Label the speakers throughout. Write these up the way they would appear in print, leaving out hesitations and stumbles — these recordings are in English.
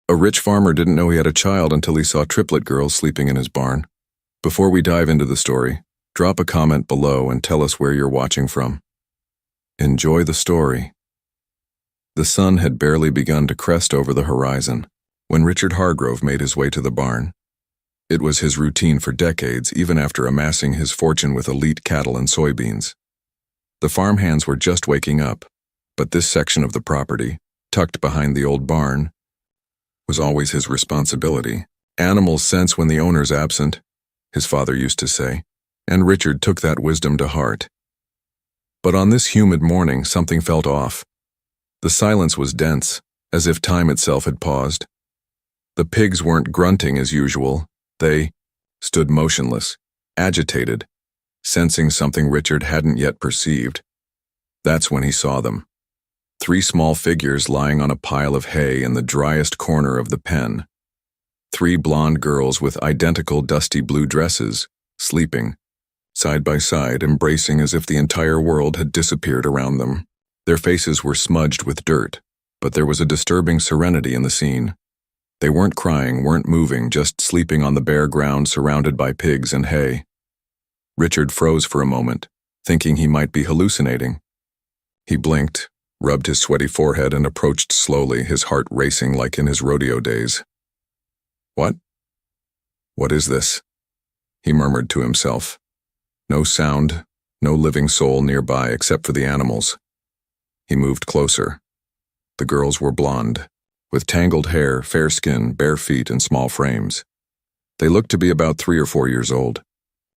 Speaker 1: A rich farmer didn't know he had a child until he saw triplet girls sleeping in his barn. Before we dive into the story, drop a comment below and tell us where you're watching from. Enjoy the story. The sun had barely begun to crest over the horizon when Richard Hargrove made his way to the barn. It was his routine for decades, even after amassing his fortune with elite cattle and soybeans. The farmhands were just waking up, but this section of the property, tucked behind the old barn, was always his responsibility. Animals sense when the owner's absent, his father used to say, and Richard took that wisdom to heart. But on this humid morning, something felt off. The silence was dense, as if time itself had paused. The pigs weren't grunting as usual. They stood motionless, agitated, sensing something Richard hadn't yet perceived. That's when he saw them. 3 small figures lying on a pile of hay in the driest corner of the pen. 3 blonde girls with identical dusty blue dresses, sleeping, side by side, embracing as if the entire world had disappeared around them. Their faces were smudged with dirt, but there was a disturbing serenity in the scene. They weren't crying, weren't moving, just sleeping on the bare ground surrounded by pigs and hay. Richard froze for a moment, thinking he might be hallucinating. He blinked, rubbed his sweaty forehead, and approached slowly, his heart racing like in his rodeo days. What? What is this? He murmured to himself. No sound, no living soul nearby except for the animals. He moved closer. The girls were blonde, with tangled hair, fair skin, bare feet, and small frames. They looked to be about 3 or 4 years old.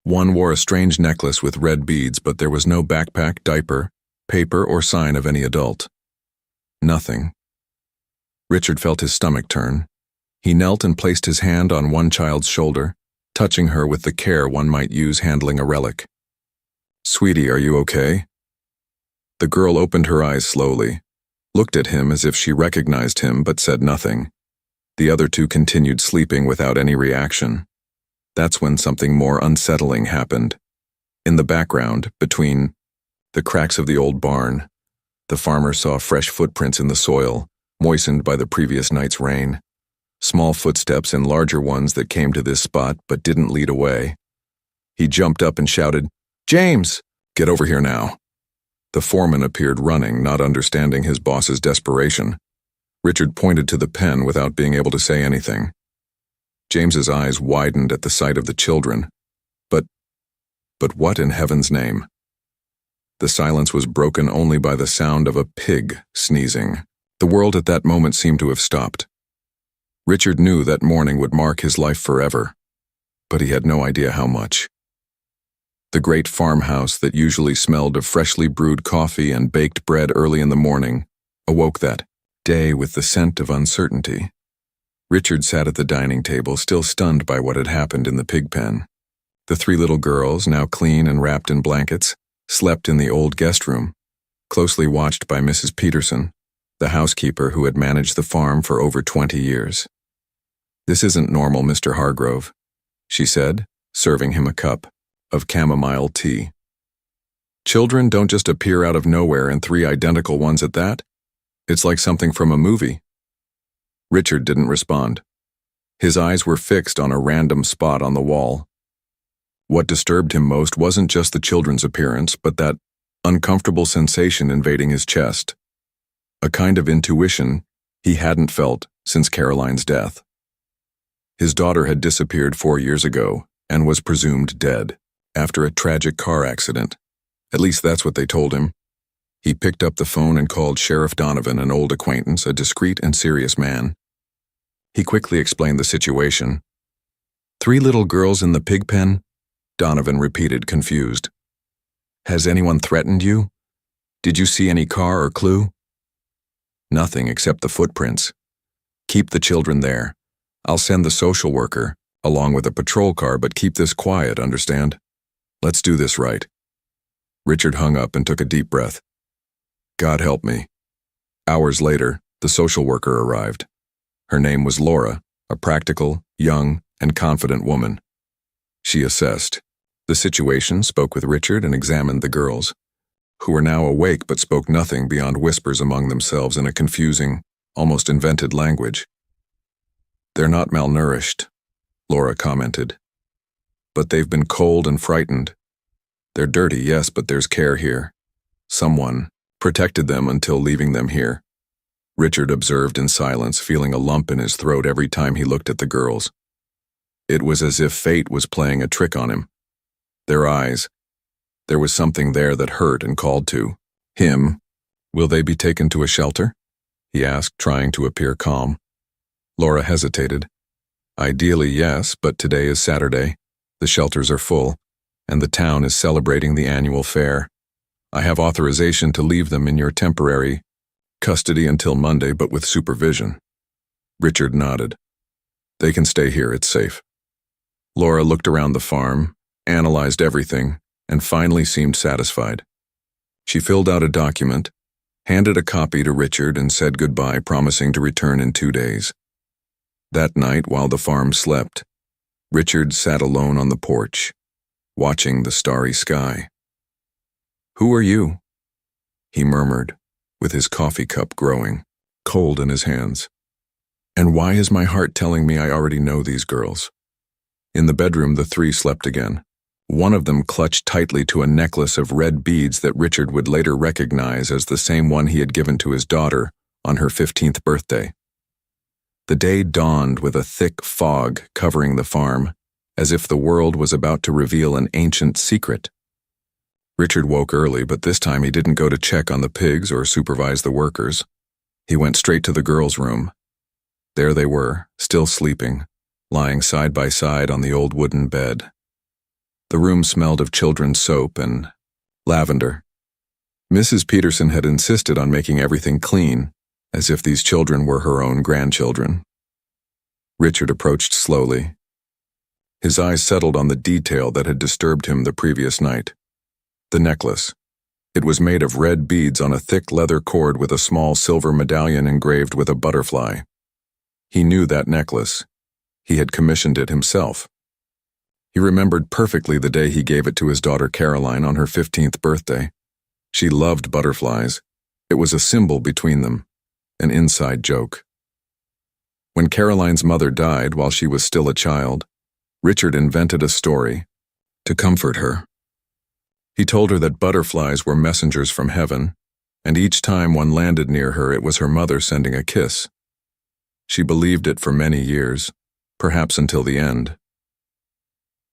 Speaker 1: One wore a strange necklace with red beads, but there was no backpack, diaper, paper, or sign of any adult. Nothing. Richard felt his stomach turn. He knelt and placed his hand on one child's shoulder, touching her with the care one might use handling a relic. "Sweetie, are you okay?" The girl opened her eyes slowly, looked at him as if she recognized him but said nothing. The other 2 continued sleeping without any reaction. That's when something more unsettling happened. In the background, between the cracks of the old barn, the farmer saw fresh footprints in the soil, moistened by the previous night's rain. Small footsteps and larger ones that came to this spot but didn't lead away. He jumped up and shouted, "James, get over here now." The foreman appeared running, not understanding his boss's desperation. Richard pointed to the pen without being able to say anything. James's eyes widened at the sight of the children. But what in heaven's name? The silence was broken only by the sound of a pig sneezing. The world at that moment seemed to have stopped. Richard knew that morning would mark his life forever, but he had no idea how much. The great farmhouse that usually smelled of freshly brewed coffee and baked bread early in the morning awoke that day with the scent of uncertainty. Richard sat at the dining table, still stunned by what had happened in the pig pen. The 3 little girls, now clean and wrapped in blankets, slept in the old guest room, closely watched by Mrs. Peterson, the housekeeper who had managed the farm for over 20 years. "This isn't normal, Mr. Hargrove," she said, serving him a cup of chamomile tea. "Children don't just appear out of nowhere, and 3 identical ones at that. It's like something from a movie." Richard didn't respond. His eyes were fixed on a random spot on the wall. What disturbed him most wasn't just the children's appearance, but that uncomfortable sensation invading his chest. A kind of intuition he hadn't felt since Caroline's death. His daughter had disappeared 4 years ago and was presumed dead after a tragic car accident. At least that's what they told him. He picked up the phone and called Sheriff Donovan, an old acquaintance, a discreet and serious man. He quickly explained the situation. "3 little girls in the pig pen?" Donovan repeated, confused. "Has anyone threatened you? Did you see any car or clue?" "Nothing except the footprints. Keep the children there. I'll send the social worker, along with a patrol car, but keep this quiet, understand? Let's do this right." Richard hung up and took a deep breath. God help me. Hours later, the social worker arrived. Her name was Laura, a practical, young, and confident woman. She assessed the situation, spoke with Richard, and examined the girls, who were now awake but spoke nothing beyond whispers among themselves in a confusing, almost invented language. "They're not malnourished," Laura commented. "But they've been cold and frightened. They're dirty, yes, but there's care here. Someone protected them until leaving them here." Richard observed in silence, feeling a lump in his throat every time he looked at the girls. It was as if fate was playing a trick on him. Their eyes. There was something there that hurt and called to him. "Will they be taken to a shelter?" he asked, trying to appear calm. Laura hesitated. "Ideally, yes, but today is Saturday. The shelters are full, and the town is celebrating the annual fair. I have authorization to leave them in your temporary custody until Monday, but with supervision." Richard nodded. "They can stay here, it's safe." Laura looked around the farm, analyzed everything, and finally seemed satisfied. She filled out a document, handed a copy to Richard, and said goodbye, promising to return in 2 days. That night, while the farm slept, Richard sat alone on the porch, watching the starry sky. "Who are you?" he murmured, with his coffee cup growing cold in his hands. "And why is my heart telling me I already know these girls?" In the bedroom, the three slept again. One of them clutched tightly to a necklace of red beads that Richard would later recognize as the same one he had given to his daughter on her 15th birthday. The day dawned with a thick fog covering the farm, as if the world was about to reveal an ancient secret. Richard woke early, but this time he didn't go to check on the pigs or supervise the workers. He went straight to the girls' room. There they were, still sleeping, lying side by side on the old wooden bed. The room smelled of children's soap and lavender. Mrs. Peterson had insisted on making everything clean, as if these children were her own grandchildren. Richard approached slowly. His eyes settled on the detail that had disturbed him the previous night. The necklace. It was made of red beads on a thick leather cord with a small silver medallion engraved with a butterfly. He knew that necklace. He had commissioned it himself. He remembered perfectly the day he gave it to his daughter Caroline on her 15th birthday. She loved butterflies. It was a symbol between them, an inside joke. When Caroline's mother died while she was still a child, Richard invented a story to comfort her. He told her that butterflies were messengers from heaven, and each time one landed near her, it was her mother sending a kiss. She believed it for many years, perhaps until the end.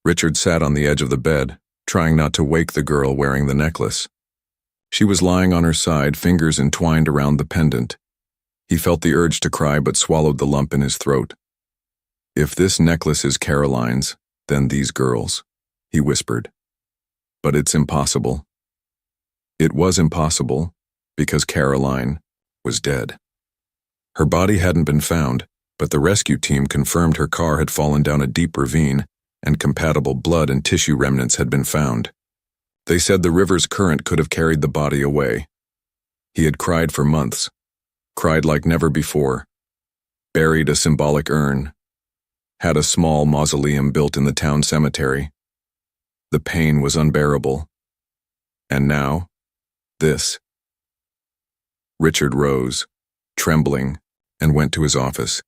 Speaker 1: Richard sat on the edge of the bed, trying not to wake the girl wearing the necklace. She was lying on her side, fingers entwined around the pendant. He felt the urge to cry, but swallowed the lump in his throat. "If this necklace is Caroline's, then these girls," he whispered. "But it's impossible." It was impossible, because Caroline was dead. Her body hadn't been found, but the rescue team confirmed her car had fallen down a deep ravine, and compatible blood and tissue remnants had been found. They said the river's current could have carried the body away. He had cried for months, cried like never before, buried a symbolic urn, had a small mausoleum built in the town cemetery. The pain was unbearable. And now, this. Richard rose, trembling, and went to his office.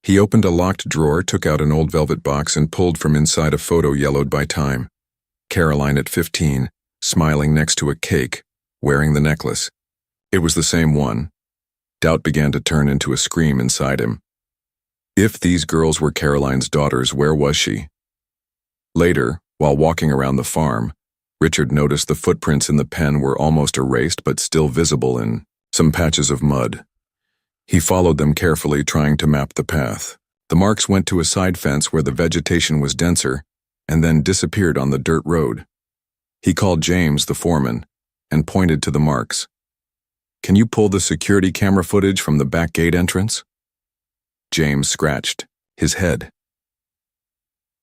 Speaker 1: He opened a locked drawer, took out an old velvet box, and pulled from inside a photo yellowed by time. Caroline at 15, smiling next to a cake, wearing the necklace. It was the same one. Doubt began to turn into a scream inside him. If these girls were Caroline's daughters, where was she? Later, while walking around the farm, Richard noticed the footprints in the pen were almost erased but still visible in some patches of mud. He followed them carefully, trying to map the path. The marks went to a side fence where the vegetation was denser, and then disappeared on the dirt road. He called James, the foreman, and pointed to the marks. "Can you pull the security camera footage from the back gate entrance?" James scratched his head.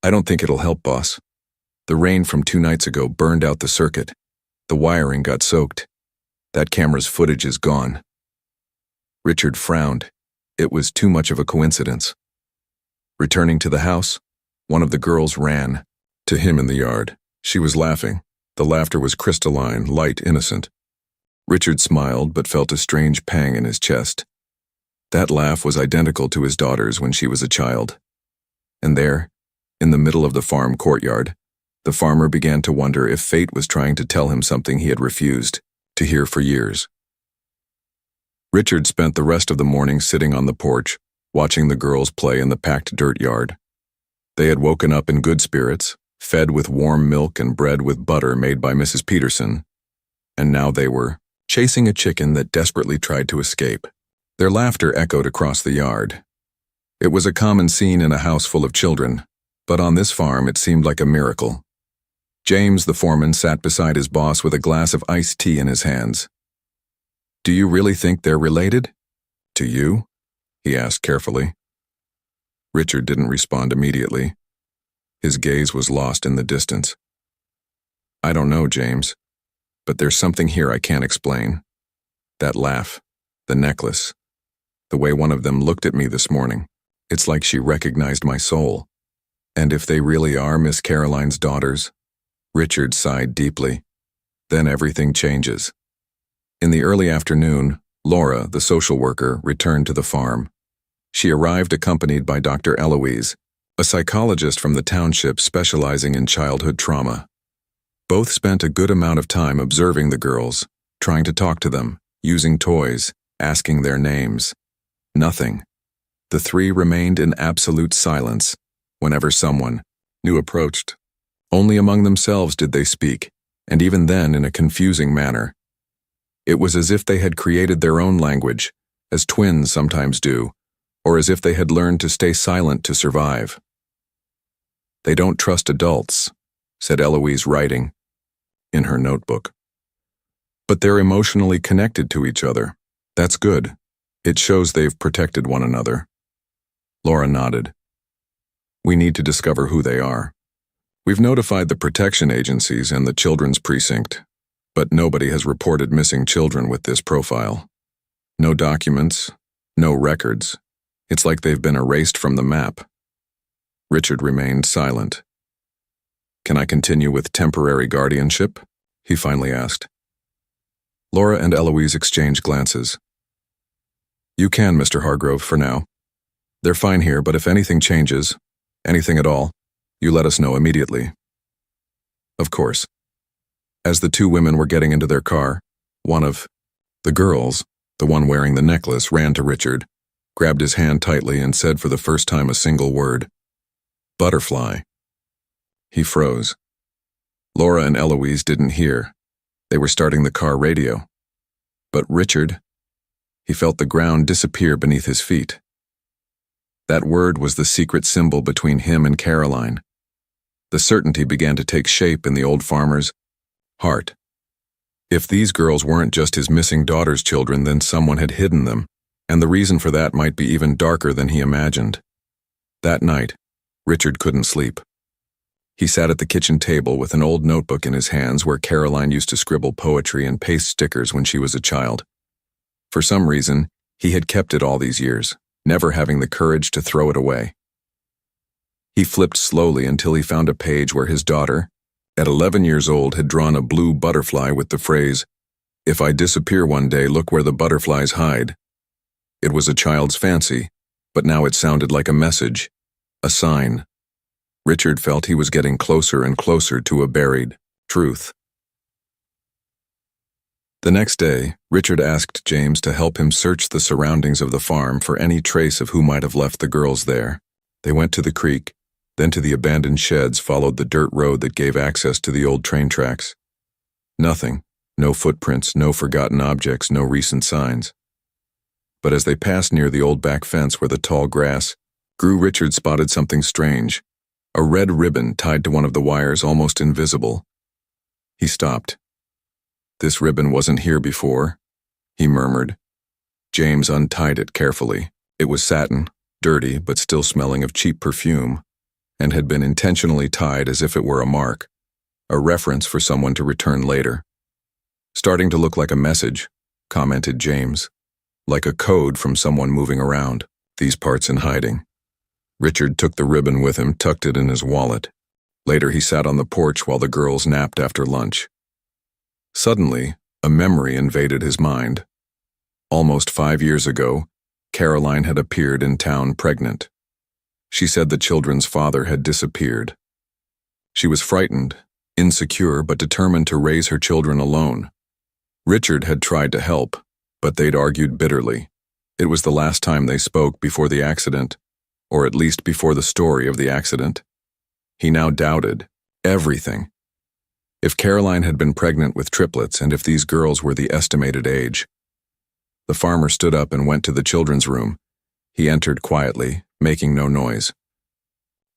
Speaker 1: "I don't think it'll help, boss. The rain from 2 nights ago burned out the circuit. The wiring got soaked. That camera's footage is gone." Richard frowned. It was too much of a coincidence. Returning to the house, one of the girls ran to him in the yard. She was laughing. The laughter was crystalline, light, innocent. Richard smiled, but felt a strange pang in his chest. That laugh was identical to his daughter's when she was a child. And there, in the middle of the farm courtyard, the farmer began to wonder if fate was trying to tell him something he had refused to hear for years. Richard spent the rest of the morning sitting on the porch, watching the girls play in the packed dirt yard. They had woken up in good spirits, fed with warm milk and bread with butter made by Mrs. Peterson, and now they were chasing a chicken that desperately tried to escape. Their laughter echoed across the yard. It was a common scene in a house full of children, but on this farm it seemed like a miracle. James, the foreman, sat beside his boss with a glass of iced tea in his hands. "Do you really think they're related?" "To you?" he asked carefully. Richard didn't respond immediately. His gaze was lost in the distance. "I don't know, James, but there's something here I can't explain. That laugh, the necklace, the way one of them looked at me this morning. It's like she recognized my soul. And if they really are Miss Caroline's daughters..." Richard sighed deeply. Then everything changes. In the early afternoon, Laura, the social worker, returned to the farm. She arrived accompanied by Dr. Eloise, a psychologist from the township specializing in childhood trauma. Both spent a good amount of time observing the girls, trying to talk to them, using toys, asking their names. Nothing. The three remained in absolute silence whenever someone new approached. Only among themselves did they speak, and even then in a confusing manner. It was as if they had created their own language, as twins sometimes do, or as if they had learned to stay silent to survive. "They don't trust adults," said Eloise, writing in her notebook. "But they're emotionally connected to each other. That's good. It shows they've protected one another." Laura nodded. "We need to discover who they are. We've notified the protection agencies and the children's precinct, but nobody has reported missing children with this profile. No documents, no records. It's like they've been erased from the map." Richard remained silent. "Can I continue with temporary guardianship?" he finally asked. Laura and Eloise exchanged glances. "You can, Mr. Hargrove, for now. They're fine here, but if anything changes, anything at all, you let us know immediately." "Of course." As the two women were getting into their car, one of the girls, the one wearing the necklace, ran to Richard, grabbed his hand tightly, and said for the first time a single word: "Butterfly." He froze. Laura and Eloise didn't hear. They were starting the car radio. But Richard, he felt the ground disappear beneath his feet. That word was the secret symbol between him and Caroline. The certainty began to take shape in the old farmer's heart. If these girls weren't just his missing daughter's children, then someone had hidden them, and the reason for that might be even darker than he imagined. That night, Richard couldn't sleep. He sat at the kitchen table with an old notebook in his hands where Caroline used to scribble poetry and paste stickers when she was a child. For some reason, he had kept it all these years, never having the courage to throw it away. He flipped slowly until he found a page where his daughter, at 11 years old, had drawn a blue butterfly with the phrase, "If I disappear one day, look where the butterflies hide." It was a child's fancy, but now it sounded like a message, a sign. Richard felt he was getting closer and closer to a buried truth. The next day, Richard asked James to help him search the surroundings of the farm for any trace of who might have left the girls there. They went to the creek, then to the abandoned sheds, followed the dirt road that gave access to the old train tracks. Nothing, no footprints, no forgotten objects, no recent signs. But as they passed near the old back fence where the tall grass grew, Richard spotted something strange, a red ribbon tied to one of the wires, almost invisible. He stopped. "This ribbon wasn't here before," he murmured. James untied it carefully. It was satin, dirty but still smelling of cheap perfume, and had been intentionally tied as if it were a mark, a reference for someone to return later. "Starting to look like a message," commented James. "Like a code from someone moving around these parts in hiding." Richard took the ribbon with him, tucked it in his wallet. Later he sat on the porch while the girls napped after lunch. Suddenly, a memory invaded his mind. Almost 5 years ago, Caroline had appeared in town pregnant. She said the children's father had disappeared. She was frightened, insecure, but determined to raise her children alone. Richard had tried to help, but they'd argued bitterly. It was the last time they spoke before the accident, or at least before the story of the accident. He now doubted everything. If Caroline had been pregnant with triplets and if these girls were the estimated age. The farmer stood up and went to the children's room. He entered quietly, making no noise.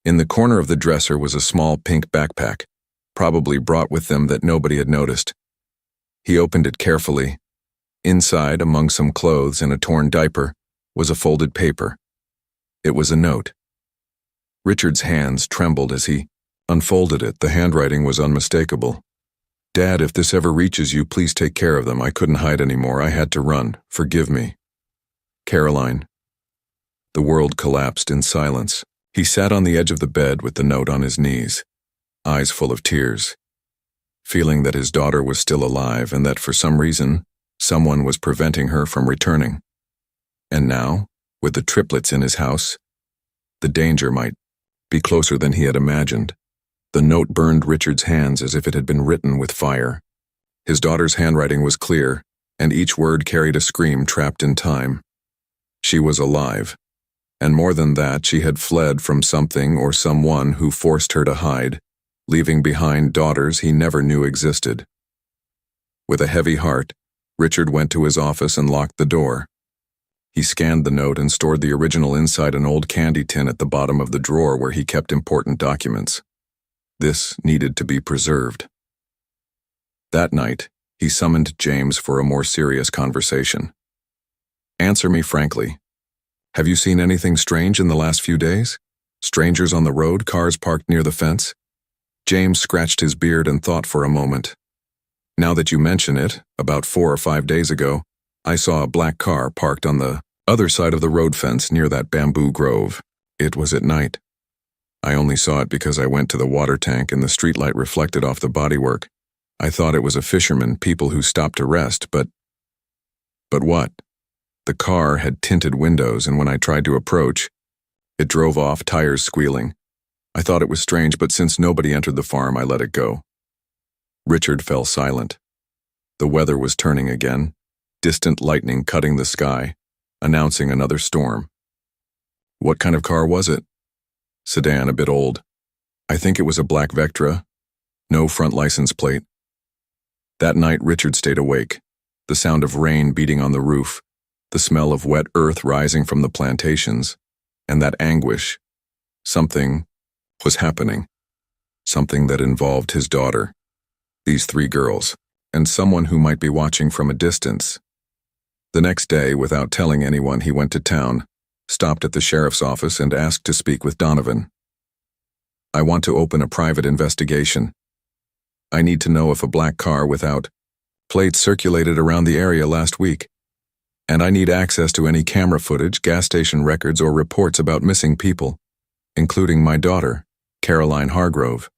Speaker 1: In the corner of the dresser was a small pink backpack, probably brought with them that nobody had noticed. He opened it carefully. Inside, among some clothes and a torn diaper, was a folded paper. It was a note. Richard's hands trembled as he unfolded it. The handwriting was unmistakable. "Dad, if this ever reaches you, please take care of them. I couldn't hide anymore. I had to run. Forgive me. Caroline." The world collapsed in silence. He sat on the edge of the bed with the note on his knees, eyes full of tears, feeling that his daughter was still alive and that for some reason, someone was preventing her from returning. And now, with the triplets in his house, the danger might be closer than he had imagined. The note burned Richard's hands as if it had been written with fire. His daughter's handwriting was clear, and each word carried a scream trapped in time. She was alive, and more than that, she had fled from something or someone who forced her to hide, leaving behind daughters he never knew existed. With a heavy heart, Richard went to his office and locked the door. He scanned the note and stored the original inside an old candy tin at the bottom of the drawer where he kept important documents. This needed to be preserved. That night, he summoned James for a more serious conversation. "Answer me frankly. Have you seen anything strange in the last few days? Strangers on the road, cars parked near the fence?" James scratched his beard and thought for a moment. "Now that you mention it, about 4 or 5 days ago, I saw a black car parked on the other side of the road fence near that bamboo grove. It was at night. I only saw it because I went to the water tank and the streetlight reflected off the bodywork. I thought it was a fisherman, people who stopped to rest, but what? The car had tinted windows, and when I tried to approach, it drove off, tires squealing. I thought it was strange, but since nobody entered the farm, I let it go." Richard fell silent. The weather was turning again, distant lightning cutting the sky, announcing another storm. "What kind of car was it?" "Sedan, a bit old. I think it was a black Vectra. No front license plate." That night Richard stayed awake, the sound of rain beating on the roof, the smell of wet earth rising from the plantations, and that anguish. Something was happening. Something that involved his daughter, these 3 girls, and someone who might be watching from a distance. The next day, without telling anyone, he went to town, stopped at the sheriff's office and asked to speak with Donovan. "I want to open a private investigation. I need to know if a black car without plates circulated around the area last week, and I need access to any camera footage, gas station records, or reports about missing people, including my daughter, Caroline Hargrove."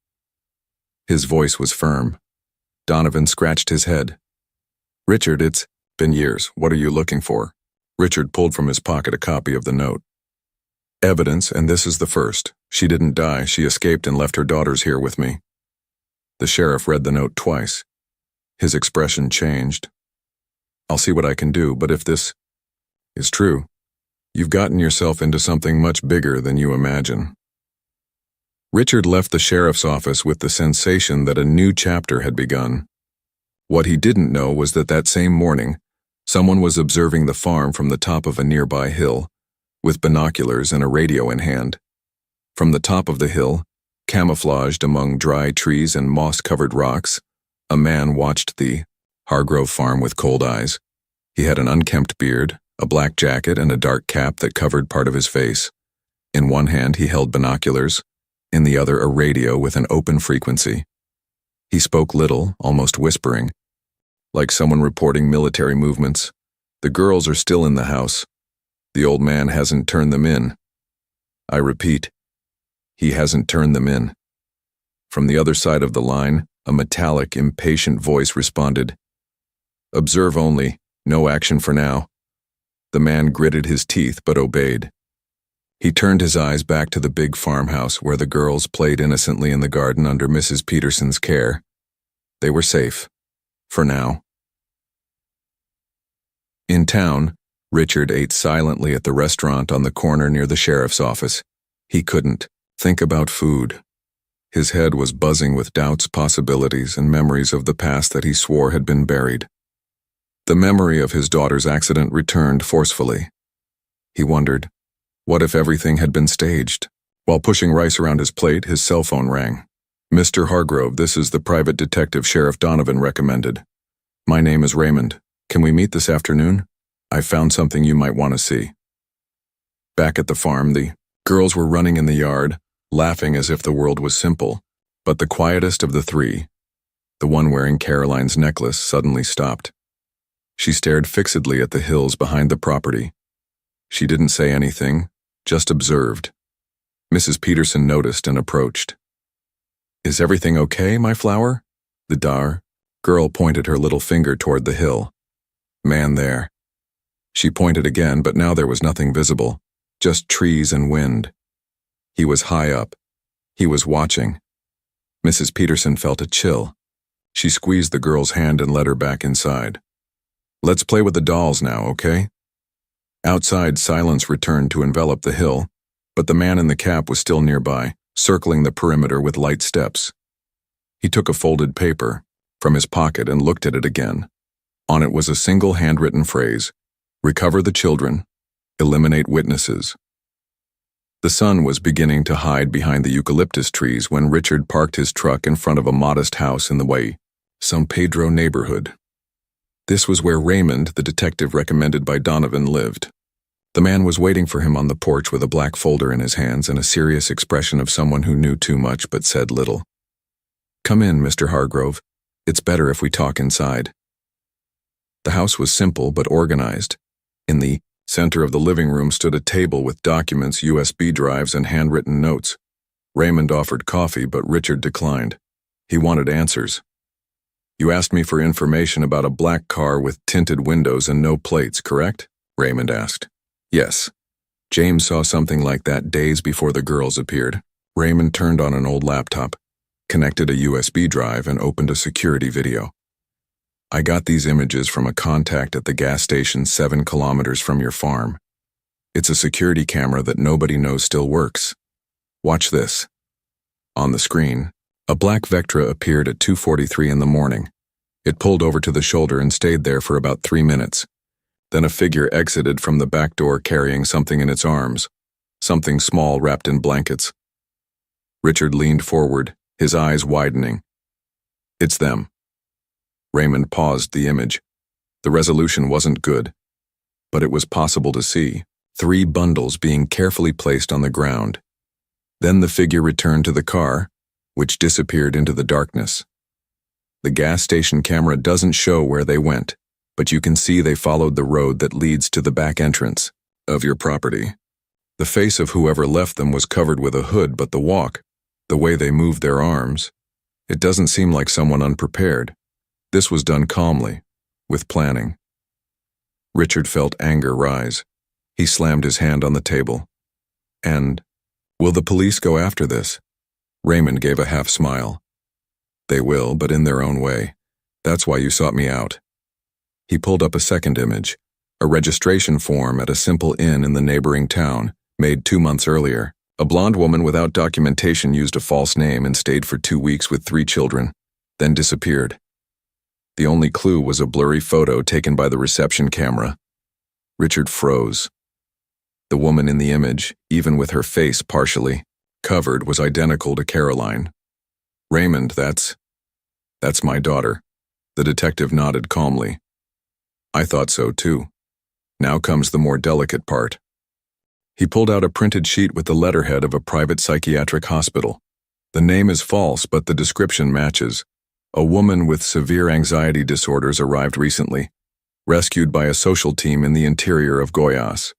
Speaker 1: His voice was firm. Donovan scratched his head. "Richard, it's been years. What are you looking for?" Richard pulled from his pocket a copy of the note. "Evidence, and this is the first. She didn't die. She escaped and left her daughters here with me." The sheriff read the note twice. His expression changed. "I'll see what I can do, but if this is true, you've gotten yourself into something much bigger than you imagine." Richard left the sheriff's office with the sensation that a new chapter had begun. What he didn't know was that same morning, someone was observing the farm from the top of a nearby hill, with binoculars and a radio in hand. From the top of the hill, camouflaged among dry trees and moss-covered rocks, a man watched the Hargrove farm with cold eyes. He had an unkempt beard, a black jacket, and a dark cap that covered part of his face. In one hand he held binoculars, in the other a radio with an open frequency. He spoke little, almost whispering, like someone reporting military movements. "The girls are still in the house. The old man hasn't turned them in. I repeat, he hasn't turned them in." From the other side of the line, a metallic, impatient voice responded, "Observe only, no action for now." The man gritted his teeth but obeyed. He turned his eyes back to the big farmhouse where the girls played innocently in the garden under Mrs. Peterson's care. They were safe. For now. In town, Richard ate silently at the restaurant on the corner near the sheriff's office. He couldn't think about food. His head was buzzing with doubts, possibilities, and memories of the past that he swore had been buried. The memory of his daughter's accident returned forcefully. He wondered, what if everything had been staged? While pushing rice around his plate, his cell phone rang. "Mr. Hargrove, this is the private detective Sheriff Donovan recommended. My name is Raymond. Can we meet this afternoon? I found something you might want to see." Back at the farm, the girls were running in the yard, laughing as if the world was simple. But the quietest of the three, the one wearing Caroline's necklace, suddenly stopped. She stared fixedly at the hills behind the property. She didn't say anything, just observed. Mrs. Peterson noticed and approached. "Is everything okay, my flower?" The girl pointed her little finger toward the hill. "Man there." She pointed again, but now there was nothing visible, just trees and wind. He was high up. He was watching. Mrs. Peterson felt a chill. She squeezed the girl's hand and led her back inside. "Let's play with the dolls now, okay?" Outside, silence returned to envelop the hill, but the man in the cap was still nearby, circling the perimeter with light steps. He took a folded paper from his pocket and looked at it again. On it was a single handwritten phrase: "Recover the children, eliminate witnesses." The sun was beginning to hide behind the eucalyptus trees when Richard parked his truck in front of a modest house in the San Pedro neighborhood. This was where Raymond, the detective recommended by Donovan, lived. The man was waiting for him on the porch with a black folder in his hands and a serious expression of someone who knew too much but said little. "Come in, Mr. Hargrove. It's better if we talk inside." The house was simple but organized. In the center of the living room stood a table with documents, USB drives, and handwritten notes. Raymond offered coffee, but Richard declined. He wanted answers. "You asked me for information about a black car with tinted windows and no plates, correct?" Raymond asked. "Yes. James saw something like that days before the girls appeared." Raymond turned on an old laptop, connected a USB drive, and opened a security video. "I got these images from a contact at the gas station 7 kilometers from your farm. It's a security camera that nobody knows still works. Watch this." On the screen, a black Vectra appeared at 2:43 in the morning. It pulled over to the shoulder and stayed there for about 3 minutes. Then a figure exited from the back door carrying something in its arms, something small wrapped in blankets. Richard leaned forward, his eyes widening. "It's them." Raymond paused the image. The resolution wasn't good, but it was possible to see 3 bundles being carefully placed on the ground. Then the figure returned to the car, which disappeared into the darkness. The gas station camera doesn't show where they went, but you can see they followed the road that leads to the back entrance of your property. The face of whoever left them was covered with a hood, but the way they moved their arms, it doesn't seem like someone unprepared. This was done calmly, with planning. Richard felt anger rise. He slammed his hand on the table. "And will the police go after this?" Raymond gave a half smile. "They will, but in their own way. That's why you sought me out." He pulled up a second image, a registration form at a simple inn in the neighboring town, made 2 months earlier. A blonde woman without documentation used a false name and stayed for 2 weeks with 3 children, then disappeared. The only clue was a blurry photo taken by the reception camera. Richard froze. The woman in the image, even with her face partially covered, was identical to Caroline. "Raymond, that's my daughter." The detective nodded calmly. "I thought so too. Now comes the more delicate part." He pulled out a printed sheet with the letterhead of a private psychiatric hospital. The name is false, but the description matches. A woman with severe anxiety disorders arrived recently, rescued by a social team in the interior of Goiás.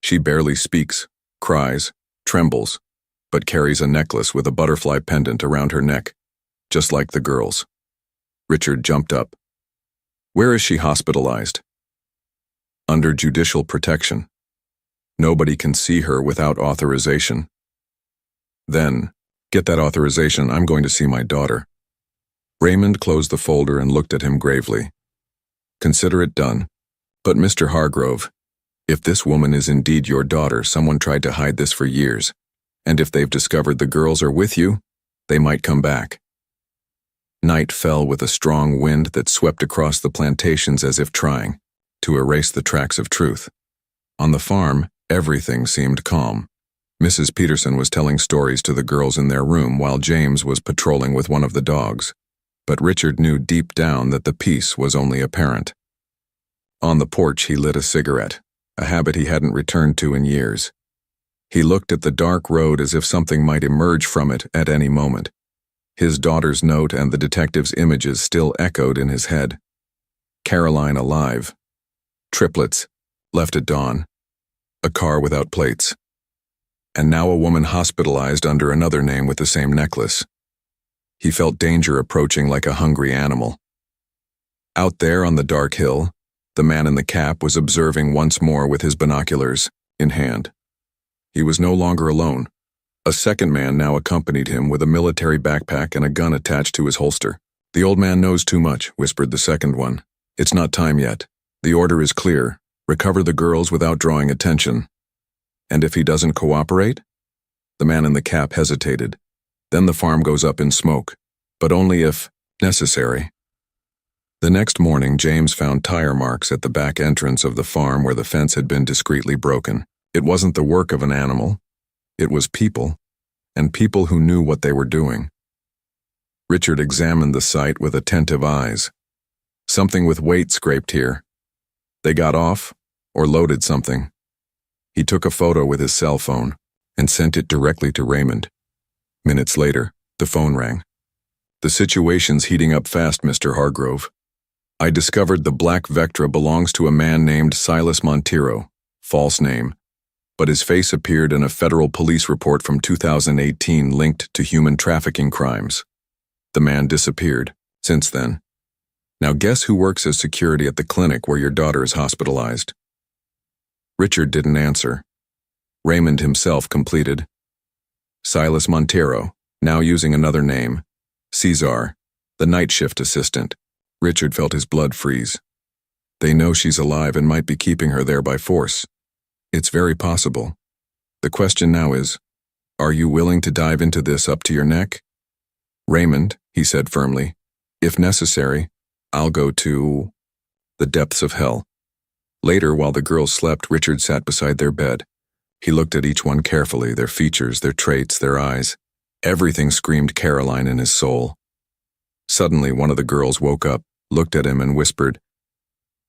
Speaker 1: She barely speaks, cries, trembles, but carries a necklace with a butterfly pendant around her neck, just like the girls. Richard jumped up. "Where is she hospitalized?" under judicial protection. Nobody can see her without authorization. Then, get that authorization, I'm going to see my daughter. Raymond closed the folder and looked at him gravely. Consider it done. But Mr. Hargrove, if this woman is indeed your daughter, someone tried to hide this for years. And if they've discovered the girls are with you, they might come back. Night fell with a strong wind that swept across the plantations as if trying to erase the tracks of truth. On the farm, everything seemed calm. Mrs. Peterson was telling stories to the girls in their room while James was patrolling with one of the dogs. But Richard knew deep down that the peace was only apparent. On the porch, he lit a cigarette, a habit he hadn't returned to in years. He looked at the dark road as if something might emerge from it at any moment. His daughter's note and the detective's images still echoed in his head. Caroline alive. Triplets, left at dawn. A car without plates. And now a woman hospitalized under another name with the same necklace. He felt danger approaching like a hungry animal. Out there on the dark hill, the man in the cap was observing once more with his binoculars in hand. He was no longer alone. A second man now accompanied him with a military backpack and a gun attached to his holster. "The old man knows too much," whispered the second one. "It's not time yet. The order is clear. Recover the girls without drawing attention." "And if he doesn't cooperate?" The man in the cap hesitated. "Then the farm goes up in smoke, but only if necessary." The next morning, James found tire marks at the back entrance of the farm where the fence had been discreetly broken. It wasn't the work of an animal. It was people, and people who knew what they were doing. Richard examined the site with attentive eyes. Something with weight scraped here. They got off, or loaded something. He took a photo with his cell phone and sent it directly to Raymond. Minutes later, the phone rang. "The situation's heating up fast, Mr. Hargrove. I discovered the black Vectra belongs to a man named Silas Monteiro, false name, but his face appeared in a federal police report from 2018 linked to human trafficking crimes. The man disappeared since then. Now guess who works as security at the clinic where your daughter is hospitalized?" Richard didn't answer. Raymond himself completed. "Silas Monteiro, now using another name. Cesar, the night shift assistant." Richard felt his blood freeze. "They know she's alive and might be keeping her there by force. It's very possible. The question now is, are you willing to dive into this up to your neck?" "Raymond," he said firmly, "if necessary, I'll go to the depths of hell." Later, while the girls slept, Richard sat beside their bed. He looked at each one carefully, their features, their traits, their eyes. Everything screamed Caroline in his soul. Suddenly, one of the girls woke up, looked at him and whispered,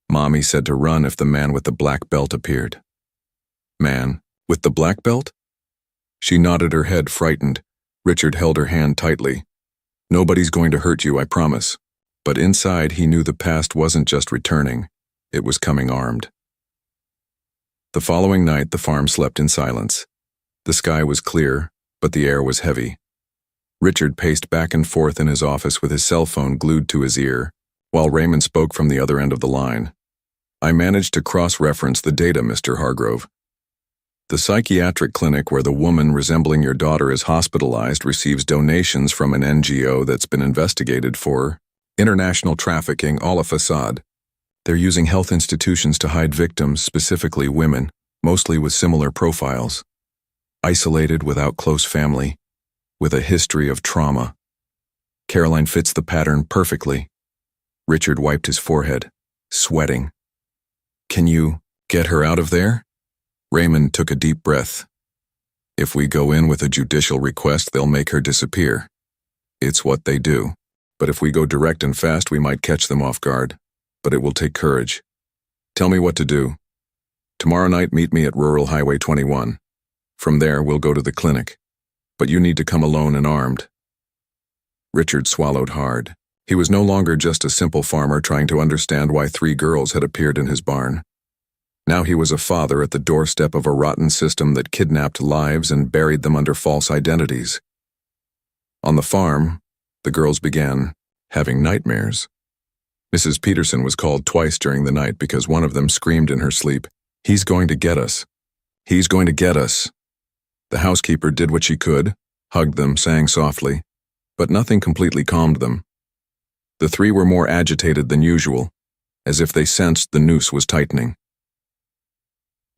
Speaker 1: "Mommy said to run if the man with the black belt appeared." "Man, with the black belt?" She nodded her head, frightened. Richard held her hand tightly. "Nobody's going to hurt you, I promise." But inside, he knew the past wasn't just returning, it was coming armed. The following night, the farm slept in silence. The sky was clear, but the air was heavy. Richard paced back and forth in his office with his cell phone glued to his ear, while Raymond spoke from the other end of the line. "I managed to cross-reference the data, Mr. Hargrove. The psychiatric clinic where the woman resembling your daughter is hospitalized receives donations from an NGO that's been investigated for international trafficking, all a facade. They're using health institutions to hide victims, specifically women, mostly with similar profiles. Isolated, without close family, with a history of trauma. Caroline fits the pattern perfectly." Richard wiped his forehead, sweating. "Can you get her out of there?" Raymond took a deep breath. "If we go in with a judicial request, they'll make her disappear. It's what they do. But if we go direct and fast, we might catch them off guard. But it will take courage. Tell me what to do. Tomorrow night, meet me at Rural Highway 21. From there, we'll go to the clinic. But you need to come alone and armed." Richard swallowed hard. He was no longer just a simple farmer trying to understand why 3 girls had appeared in his barn. Now he was a father at the doorstep of a rotten system that kidnapped lives and buried them under false identities. On the farm, the girls began having nightmares. Mrs. Peterson was called twice during the night because one of them screamed in her sleep, "He's going to get us. He's going to get us." The housekeeper did what she could, hugged them, sang softly, but nothing completely calmed them. The three were more agitated than usual, as if they sensed the noose was tightening.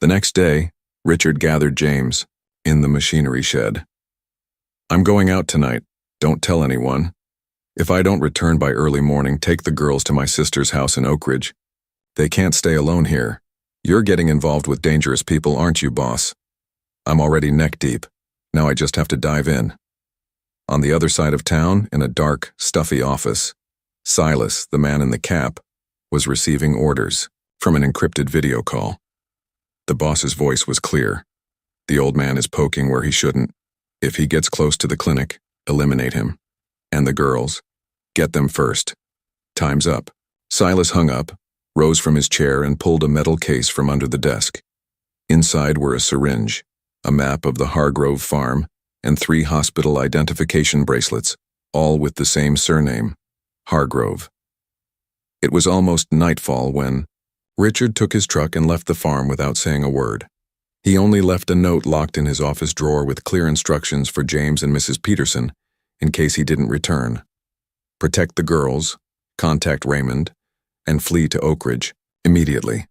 Speaker 1: The next day, Richard gathered James in the machinery shed. "I'm going out tonight. Don't tell anyone. If I don't return by early morning, take the girls to my sister's house in Oak Ridge. They can't stay alone here. You're getting involved with dangerous people, aren't you, boss? I'm already neck deep. Now I just have to dive in." On the other side of town, in a dark, stuffy office, Silas, the man in the cap, was receiving orders from an encrypted video call. The boss's voice was clear. "The old man is poking where he shouldn't. If he gets close to the clinic, eliminate him. And the girls, get them first. Time's up." Silas hung up, rose from his chair, and pulled a metal case from under the desk. Inside were a syringe, a map of the Hargrove farm, and 3 hospital identification bracelets, all with the same surname, Hargrove. It was almost nightfall when Richard took his truck and left the farm without saying a word. He only left a note locked in his office drawer with clear instructions for James and Mrs. Peterson in case he didn't return. Protect the girls, contact Raymond, and flee to Oak Ridge immediately.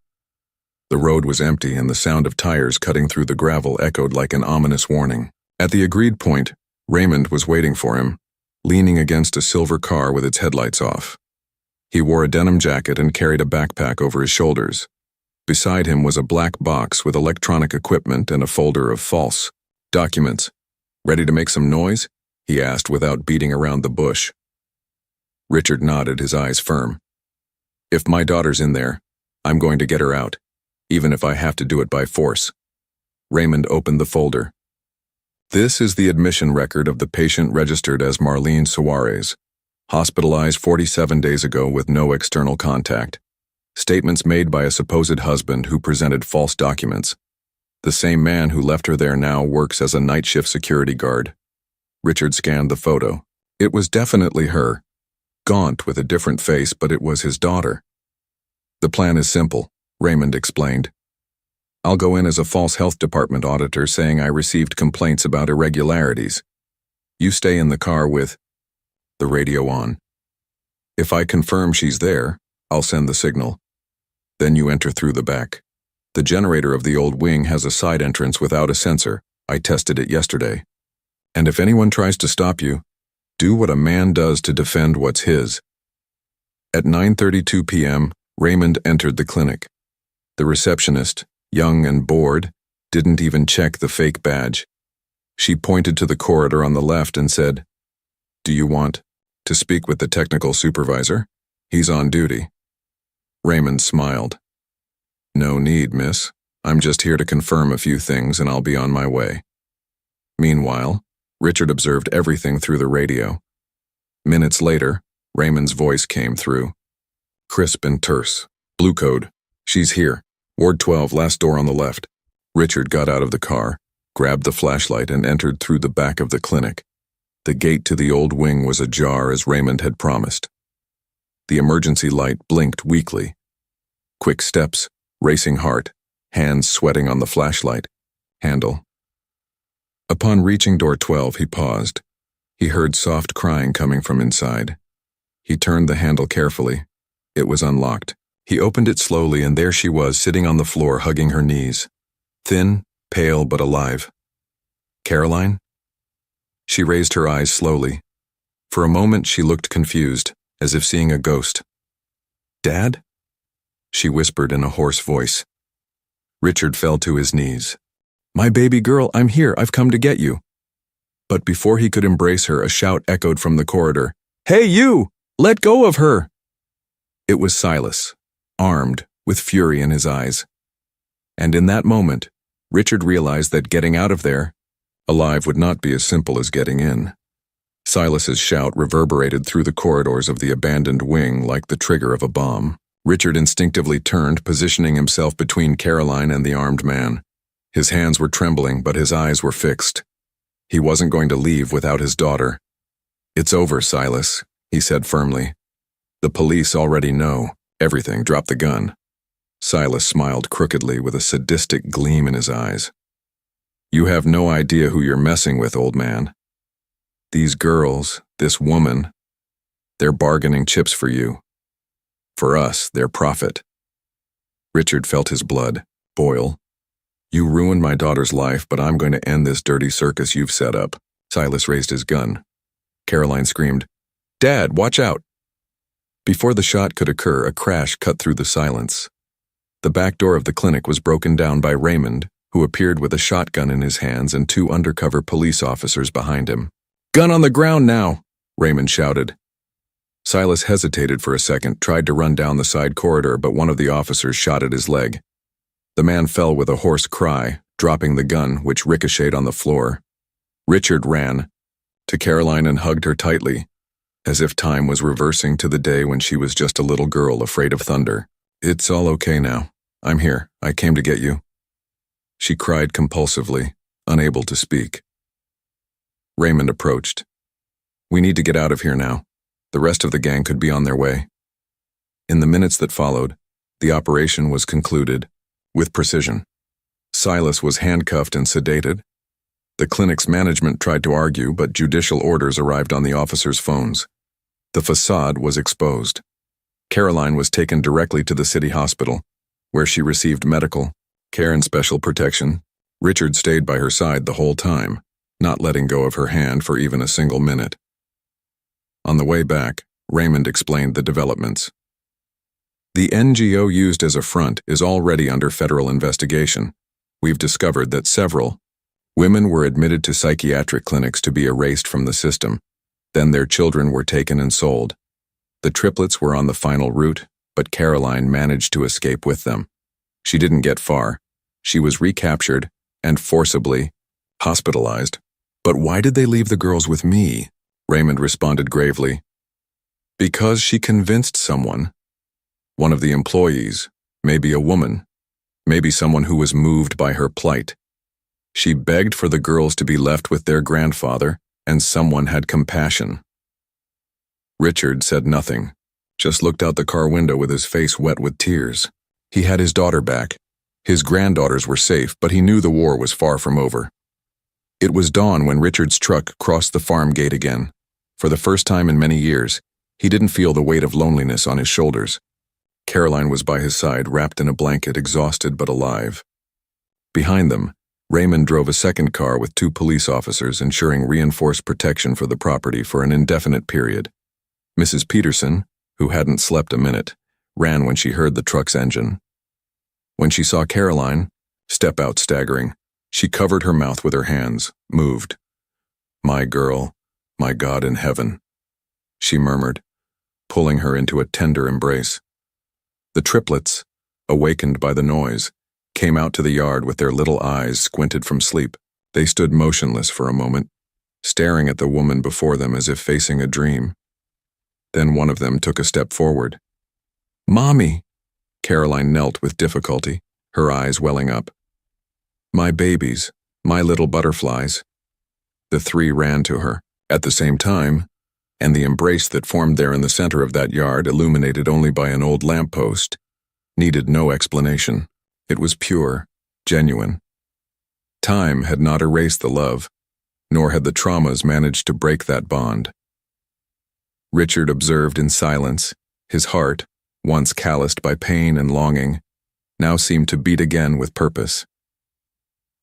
Speaker 1: The road was empty and the sound of tires cutting through the gravel echoed like an ominous warning. At the agreed point, Raymond was waiting for him, leaning against a silver car with its headlights off. He wore a denim jacket and carried a backpack over his shoulders. Beside him was a black box with electronic equipment and a folder of false documents. "Ready to make some noise?" he asked without beating around the bush. Richard nodded, his eyes firm. "If my daughter's in there, I'm going to get her out, even if I have to do it by force." Raymond opened the folder. "This is the admission record of the patient registered as Marlene Suarez, hospitalized 47 days ago with no external contact. Statements made by a supposed husband who presented false documents. The same man who left her there now works as a night shift security guard." Richard scanned the photo. It was definitely her. Gaunt with a different face, but it was his daughter. "The plan is simple," Raymond explained. "I'll go in as a false health department auditor saying I received complaints about irregularities. You stay in the car with the radio on. If I confirm she's there, I'll send the signal. Then you enter through the back. The generator of the old wing has a side entrance without a sensor. I tested it yesterday. And if anyone tries to stop you, do what a man does to defend what's his." At 9:32 p.m., Raymond entered the clinic. The receptionist, young and bored, didn't even check the fake badge. She pointed to the corridor on the left and said, "Do you want to speak with the technical supervisor? He's on duty." Raymond smiled. "No need, miss. I'm just here to confirm a few things and I'll be on my way." Meanwhile, Richard observed everything through the radio. Minutes later, Raymond's voice came through. Crisp and terse. "Blue code. She's here. Ward 12, last door on the left." Richard got out of the car, grabbed the flashlight, and entered through the back of the clinic. The gate to the old wing was ajar as Raymond had promised. The emergency light blinked weakly. Quick steps, racing heart, hands sweating on the flashlight handle. Upon reaching door 12, he paused. He heard soft crying coming from inside. He turned the handle carefully. It was unlocked. He opened it slowly, and there she was, sitting on the floor, hugging her knees. Thin, pale, but alive. "Caroline?" She raised her eyes slowly. For a moment she looked confused, as if seeing a ghost. "Dad?" she whispered in a hoarse voice. Richard fell to his knees. "My baby girl, I'm here, I've come to get you." But before he could embrace her, a shout echoed from the corridor. "Hey, you! Let go of her!" It was Silas, armed, with fury in his eyes. And in that moment, Richard realized that getting out of there, alive, would not be as simple as getting in. Silas's shout reverberated through the corridors of the abandoned wing like the trigger of a bomb. Richard instinctively turned, positioning himself between Caroline and the armed man. His hands were trembling, but his eyes were fixed. He wasn't going to leave without his daughter. "It's over, Silas," he said firmly. The police already know everything. Drop the gun. Silas smiled crookedly with a sadistic gleam in his eyes. You have no idea who you're messing with, old man. These girls, this woman, they're bargaining chips for you. For us, they're profit. Richard felt his blood boil. You ruined my daughter's life, but I'm going to end this dirty circus you've set up. Silas raised his gun. Caroline screamed, Dad, watch out! Before the shot could occur, a crash cut through the silence. The back door of the clinic was broken down by Raymond, who appeared with a shotgun in his hands and 2 undercover police officers behind him. Gun on the ground now, Raymond shouted. Silas hesitated for a second, tried to run down the side corridor, but one of the officers shot at his leg. The man fell with a hoarse cry, dropping the gun, which ricocheted on the floor. Richard ran to Caroline and hugged her tightly, as if time was reversing to the day when she was just a little girl afraid of thunder. It's all okay now. I'm here. I came to get you. She cried compulsively, unable to speak. Raymond approached. We need to get out of here now. The rest of the gang could be on their way. In the minutes that followed, the operation was concluded with precision. Silas was handcuffed and sedated. The clinic's management tried to argue, but judicial orders arrived on the officers' phones. The facade was exposed. Caroline was taken directly to the city hospital, where she received medical care and special protection. Richard stayed by her side the whole time, not letting go of her hand for even a single minute. On the way back, Raymond explained the developments. The NGO used as a front is already under federal investigation. We've discovered that several women were admitted to psychiatric clinics to be erased from the system. Then their children were taken and sold. The triplets were on the final route, but Caroline managed to escape with them. She didn't get far. She was recaptured and forcibly hospitalized. But why did they leave the girls with me? Raymond responded gravely. Because she convinced someone. One of the employees, maybe a woman, maybe someone who was moved by her plight. She begged for the girls to be left with their grandfather, and someone had compassion. Richard said nothing, just looked out the car window with his face wet with tears. He had his daughter back. His granddaughters were safe, but he knew the war was far from over. It was dawn when Richard's truck crossed the farm gate again. For the first time in many years, he didn't feel the weight of loneliness on his shoulders. Caroline was by his side, wrapped in a blanket, exhausted but alive. Behind them, Raymond drove a second car with 2 police officers, ensuring reinforced protection for the property for an indefinite period. Mrs. Peterson, who hadn't slept a minute, ran when she heard the truck's engine. When she saw Caroline step out staggering, she covered her mouth with her hands, moved. My girl, my God in heaven, she murmured, pulling her into a tender embrace. The triplets, awakened by the noise, came out to the yard with their little eyes squinted from sleep. They stood motionless for a moment, staring at the woman before them as if facing a dream. Then one of them took a step forward. Mommy! Caroline knelt with difficulty, her eyes welling up. My babies, my little butterflies. The 3 ran to her at the same time, and the embrace that formed there in the center of that yard, illuminated only by an old lamppost, needed no explanation. It was pure, genuine. Time had not erased the love, nor had the traumas managed to break that bond. Richard observed in silence. His heart, once calloused by pain and longing, now seemed to beat again with purpose.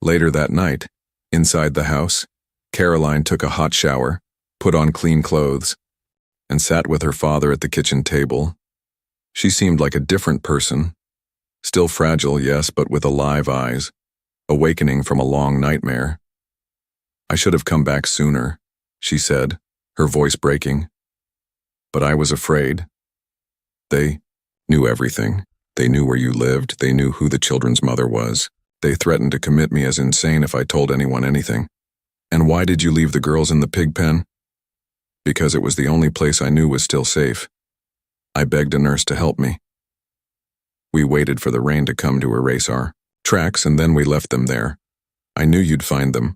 Speaker 1: Later that night, inside the house, Caroline took a hot shower, put on clean clothes, and sat with her father at the kitchen table. She seemed like a different person. Still fragile, yes, but with alive eyes, awakening from a long nightmare. I should have come back sooner, she said, her voice breaking. But I was afraid. They knew everything. They knew where you lived. They knew who the children's mother was. They threatened to commit me as insane if I told anyone anything. And why did you leave the girls in the pig pen? Because it was the only place I knew was still safe. I begged a nurse to help me. We waited for the rain to come to erase our tracks, and then we left them there. I knew you'd find them.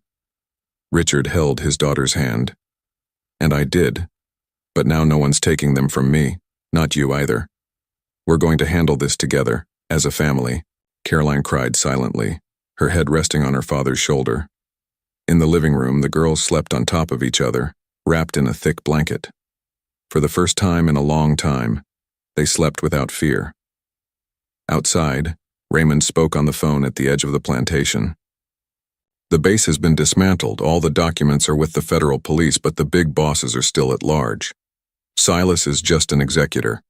Speaker 1: Richard held his daughter's hand. And I did. But now no one's taking them from me. Not you either. We're going to handle this together, as a family, Caroline cried silently, her head resting on her father's shoulder. In the living room, the girls slept on top of each other, wrapped in a thick blanket. For the first time in a long time, they slept without fear. Outside, Raymond spoke on the phone at the edge of the plantation. The base has been dismantled, all the documents are with the federal police, but the big bosses are still at large. Silas is just an executor.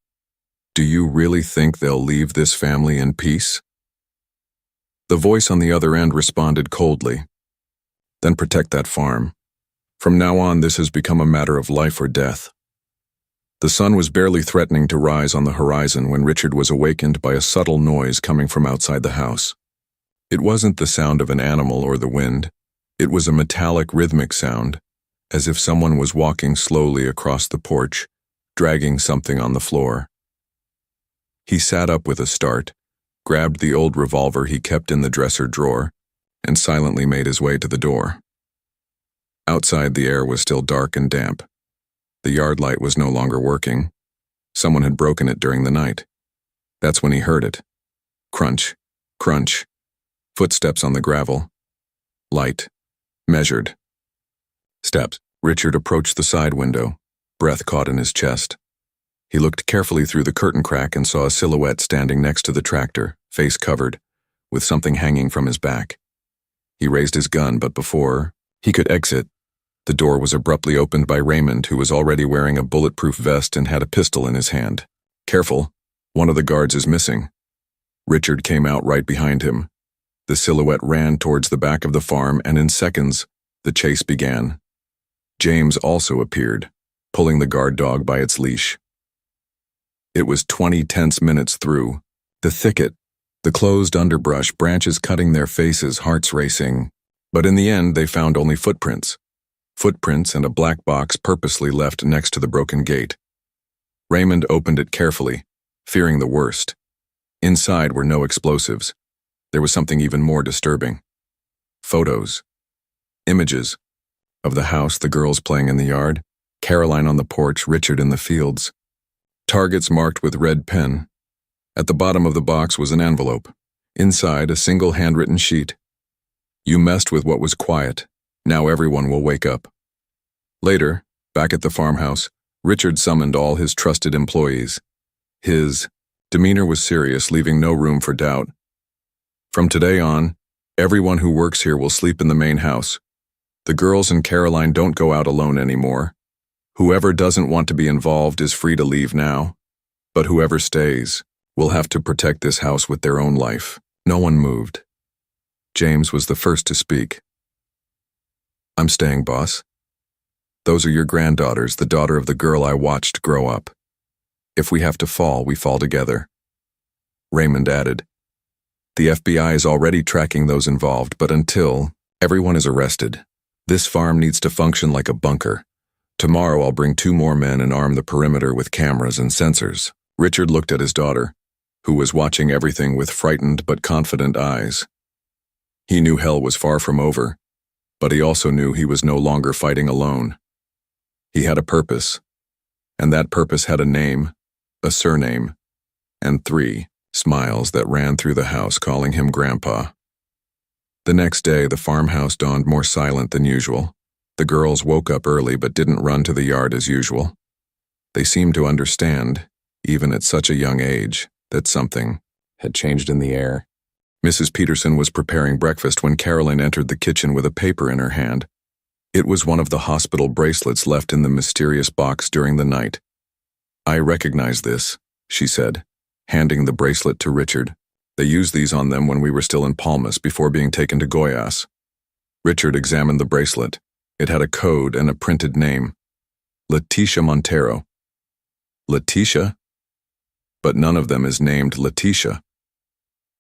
Speaker 1: Do you really think they'll leave this family in peace? The voice on the other end responded coldly. Then protect that farm. From now on, this has become a matter of life or death. The sun was barely threatening to rise on the horizon when Richard was awakened by a subtle noise coming from outside the house. It wasn't the sound of an animal or the wind. It was a metallic rhythmic sound, as if someone was walking slowly across the porch, dragging something on the floor. He sat up with a start, grabbed the old revolver he kept in the dresser drawer, and silently made his way to the door. Outside, the air was still dark and damp. The yard light was no longer working. Someone had broken it during the night. That's when he heard it. Crunch, crunch, footsteps on the gravel. Light, measured. Steps. Richard approached the side window, breath caught in his chest. He looked carefully through the curtain crack and saw a silhouette standing next to the tractor, face covered, with something hanging from his back. He raised his gun, but before he could exit, the door was abruptly opened by Raymond, who was already wearing a bulletproof vest and had a pistol in his hand. Careful, one of the guards is missing. Richard came out right behind him. The silhouette ran towards the back of the farm, and in seconds, the chase began. James also appeared, pulling the guard dog by its leash. It was 20 tense minutes through. The thicket, the closed underbrush, branches cutting their faces, hearts racing. But in the end, they found only footprints. Footprints and a black box purposely left next to the broken gate. Raymond opened it carefully, fearing the worst. Inside were no explosives. There was something even more disturbing. Photos. Images. Of the house, the girls playing in the yard, Caroline on the porch, Richard in the fields. Targets marked with red pen. At the bottom of the box was an envelope. Inside, a single handwritten sheet. You messed with what was quiet. Now everyone will wake up. Later, back at the farmhouse, Richard summoned all his trusted employees. His demeanor was serious, leaving no room for doubt. From today on, everyone who works here will sleep in the main house. The girls and Caroline don't go out alone anymore. Whoever doesn't want to be involved is free to leave now. But whoever stays will have to protect this house with their own life. No one moved. James was the first to speak. I'm staying, boss. Those are your granddaughters, the daughter of the girl I watched grow up. If we have to fall, we fall together. Raymond added, the FBI is already tracking those involved, but until everyone is arrested, this farm needs to function like a bunker. Tomorrow I'll bring 2 more men and arm the perimeter with cameras and sensors. Richard looked at his daughter, who was watching everything with frightened but confident eyes. He knew hell was far from over, but he also knew he was no longer fighting alone. He had a purpose, and that purpose had a name, a surname, and 3 smiles that ran through the house calling him Grandpa. The next day, the farmhouse dawned more silent than usual. The girls woke up early but didn't run to the yard as usual. They seemed to understand, even at such a young age, that something had changed in the air. Mrs. Peterson was preparing breakfast when Caroline entered the kitchen with a paper in her hand. It was one of the hospital bracelets left in the mysterious box during the night. I recognize this, she said, handing the bracelet to Richard. They used these on them when we were still in Palmas before being taken to Goiás. Richard examined the bracelet. It had a code and a printed name. Leticia Montero. Leticia? But none of them is named Leticia.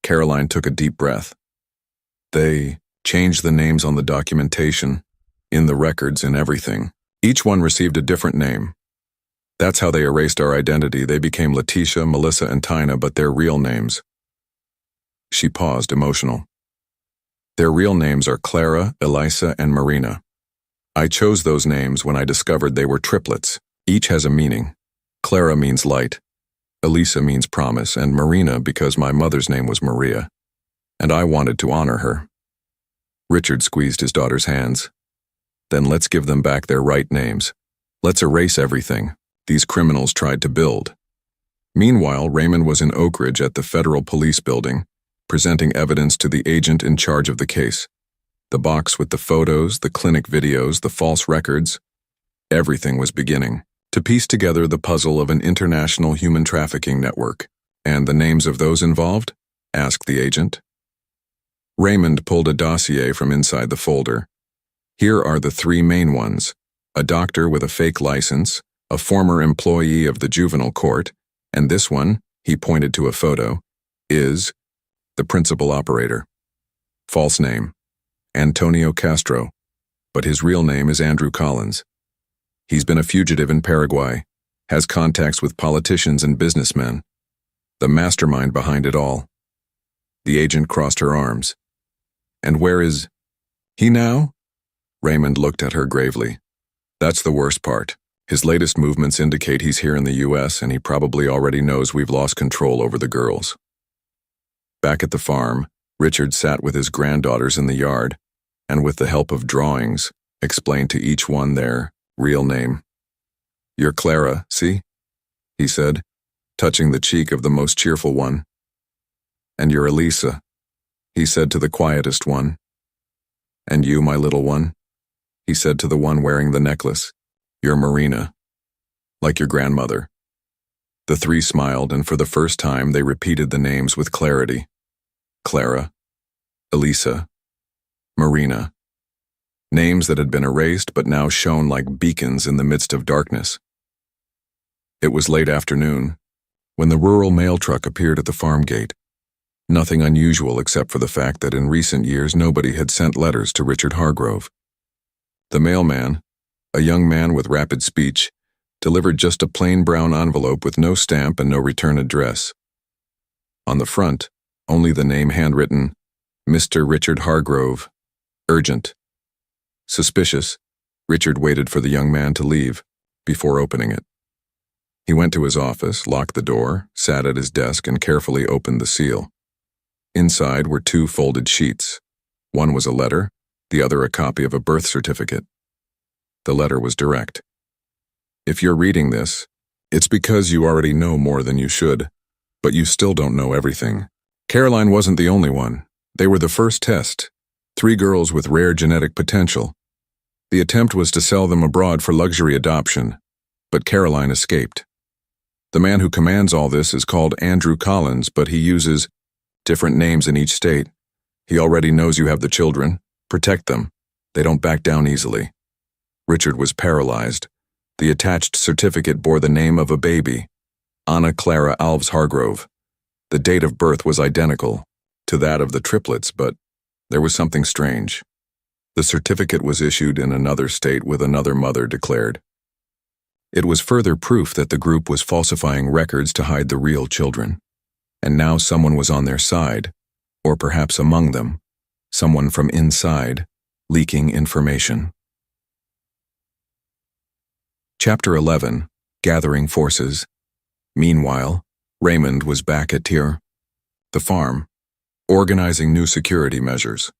Speaker 1: Caroline took a deep breath. They changed the names on the documentation, in the records, in everything. Each one received a different name. That's how they erased our identity. They became Leticia, Melissa, and Tina, but their real names. She paused, emotional. Their real names are Clara, Elisa, and Marina. I chose those names when I discovered they were triplets. Each has a meaning. Clara means light, Elisa means promise, and Marina because my mother's name was Maria, and I wanted to honor her. Richard squeezed his daughter's hands. Then let's give them back their right names. Let's erase everything these criminals tried to build. Meanwhile, Raymond was in Oak Ridge at the Federal Police Building, presenting evidence to the agent in charge of the case. The box with the photos, the clinic videos, the false records. Everything was beginning to piece together the puzzle of an international human trafficking network. And the names of those involved? Asked the agent. Raymond pulled a dossier from inside the folder. Here are the three main ones: a doctor with a fake license, a former employee of the juvenile court, and this one, he pointed to a photo, is the principal operator. False name: Antonio Castro, but his real name is Andrew Collins. He's been a fugitive in Paraguay, has contacts with politicians and businessmen. The mastermind behind it all. The agent crossed her arms. And where is he now? Raymond looked at her gravely. That's the worst part. His latest movements indicate he's here in the U.S., and he probably already knows we've lost control over the girls. Back at the farm, Richard sat with his granddaughters in the yard, and with the help of drawings, explained to each one their real name. You're Clara, see? He said, touching the cheek of the most cheerful one. And you're Elisa, he said to the quietest one. And you, my little one, he said to the one wearing the necklace. You're Marina, like your grandmother. The three smiled, and for the first time they repeated the names with clarity. Clara, Elisa, Marina. Names that had been erased but now shone like beacons in the midst of darkness. It was late afternoon, when the rural mail truck appeared at the farm gate. Nothing unusual except for the fact that in recent years nobody had sent letters to Richard Hargrove. The mailman, a young man with rapid speech, delivered just a plain brown envelope with no stamp and no return address. On the front, only the name handwritten, Mr. Richard Hargrove, urgent. Suspicious, Richard waited for the young man to leave before opening it. He went to his office, locked the door, sat at his desk, and carefully opened the seal. Inside were two folded sheets. One was a letter, the other a copy of a birth certificate. The letter was direct. If you're reading this, it's because you already know more than you should, but you still don't know everything. Caroline wasn't the only one. They were the first test. 3 girls with rare genetic potential. The attempt was to sell them abroad for luxury adoption, but Caroline escaped. The man who commands all this is called Andrew Collins, but he uses different names in each state. He already knows you have the children. Protect them. They don't back down easily. Richard was paralyzed. The attached certificate bore the name of a baby, Anna Clara Alves Hargrove. The date of birth was identical to that of the triplets, but there was something strange. The certificate was issued in another state with another mother declared. It was further proof that the group was falsifying records to hide the real children. And now someone was on their side, or perhaps among them, someone from inside, leaking information. Chapter 11, Gathering Forces. Meanwhile, Raymond was back at the farm, organizing new security measures.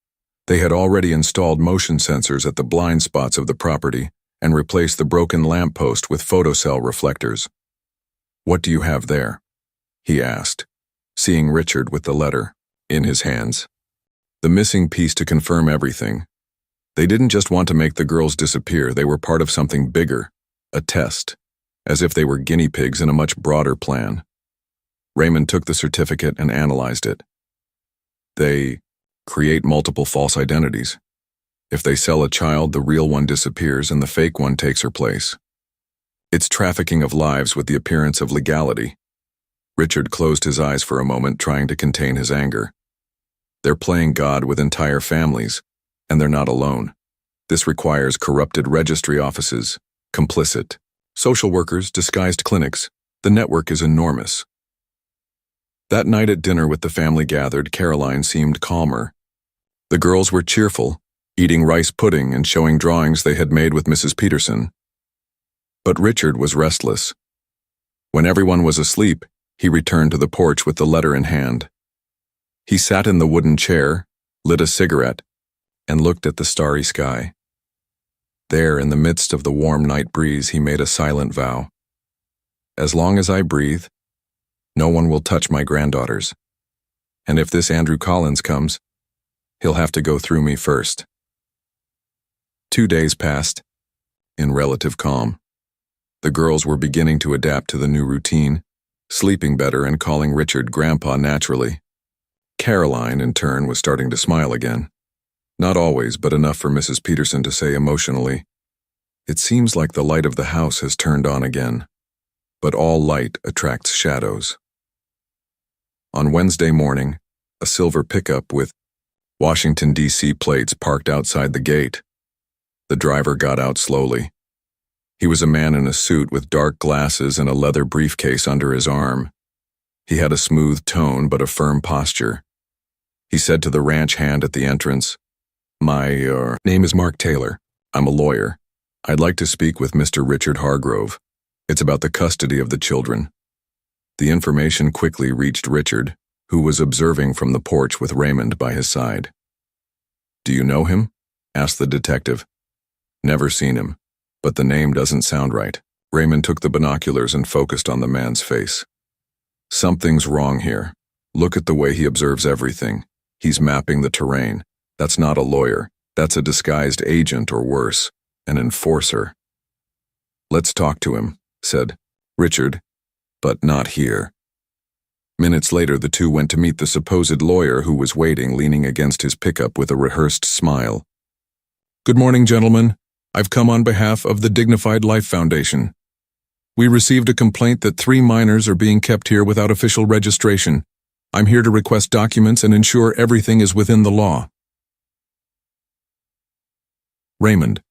Speaker 1: They had already installed motion sensors at the blind spots of the property and replaced the broken lamppost with photocell reflectors. What do you have there? He asked, seeing Richard with the letter in his hands. The missing piece to confirm everything. They didn't just want to make the girls disappear, they were part of something bigger, a test, as if they were guinea pigs in a much broader plan. Raymond took the certificate and analyzed it. They create multiple false identities. If they sell a child, the real one disappears and the fake one takes her place. It's trafficking of lives with the appearance of legality. Richard closed his eyes for a moment, trying to contain his anger. They're playing God with entire families, and they're not alone. This requires corrupted registry offices, complicit, social workers, disguised clinics. The network is enormous. That night at dinner with the family gathered, Caroline seemed calmer. The girls were cheerful, eating rice pudding and showing drawings they had made with Mrs. Peterson. But Richard was restless. When everyone was asleep, He returned to the porch with the letter in hand. He sat in the wooden chair, lit a cigarette, and looked at the starry sky. There, in the midst of the warm night breeze, he made a silent vow. As long as I breathe, no one will touch my granddaughters. And if this Andrew Collins comes, he'll have to go through me first. 2 days passed, in relative calm. The girls were beginning to adapt to the new routine, sleeping better and calling Richard Grandpa naturally. Caroline, in turn, was starting to smile again. Not always, but enough for Mrs. Peterson to say emotionally, "It seems like the light of the house has turned on again." But all light attracts shadows. On Wednesday morning, a silver pickup with Washington, D.C. plates parked outside the gate. The driver got out slowly. He was a man in a suit with dark glasses and a leather briefcase under his arm. He had a smooth tone but a firm posture. He said to the ranch hand at the entrance, My name is Mark Taylor. I'm a lawyer. I'd like to speak with Mr. Richard Hargrove. It's about the custody of the children." The information quickly reached Richard, who was observing from the porch with Raymond by his side. "Do you know him?" asked the detective. "Never seen him, but the name doesn't sound right." Raymond took the binoculars and focused on the man's face. "Something's wrong here. Look at the way he observes everything. He's mapping the terrain. That's not a lawyer. That's a disguised agent or worse, an enforcer." "Let's talk to him," said Richard, "but not here." Minutes later, the two went to meet the supposed lawyer who was waiting, leaning against his pickup with a rehearsed smile. "Good morning, gentlemen. I've come on behalf of the Dignified Life Foundation. We received a complaint that 3 minors are being kept here without official registration. I'm here to request documents and ensure everything is within the law." Raymond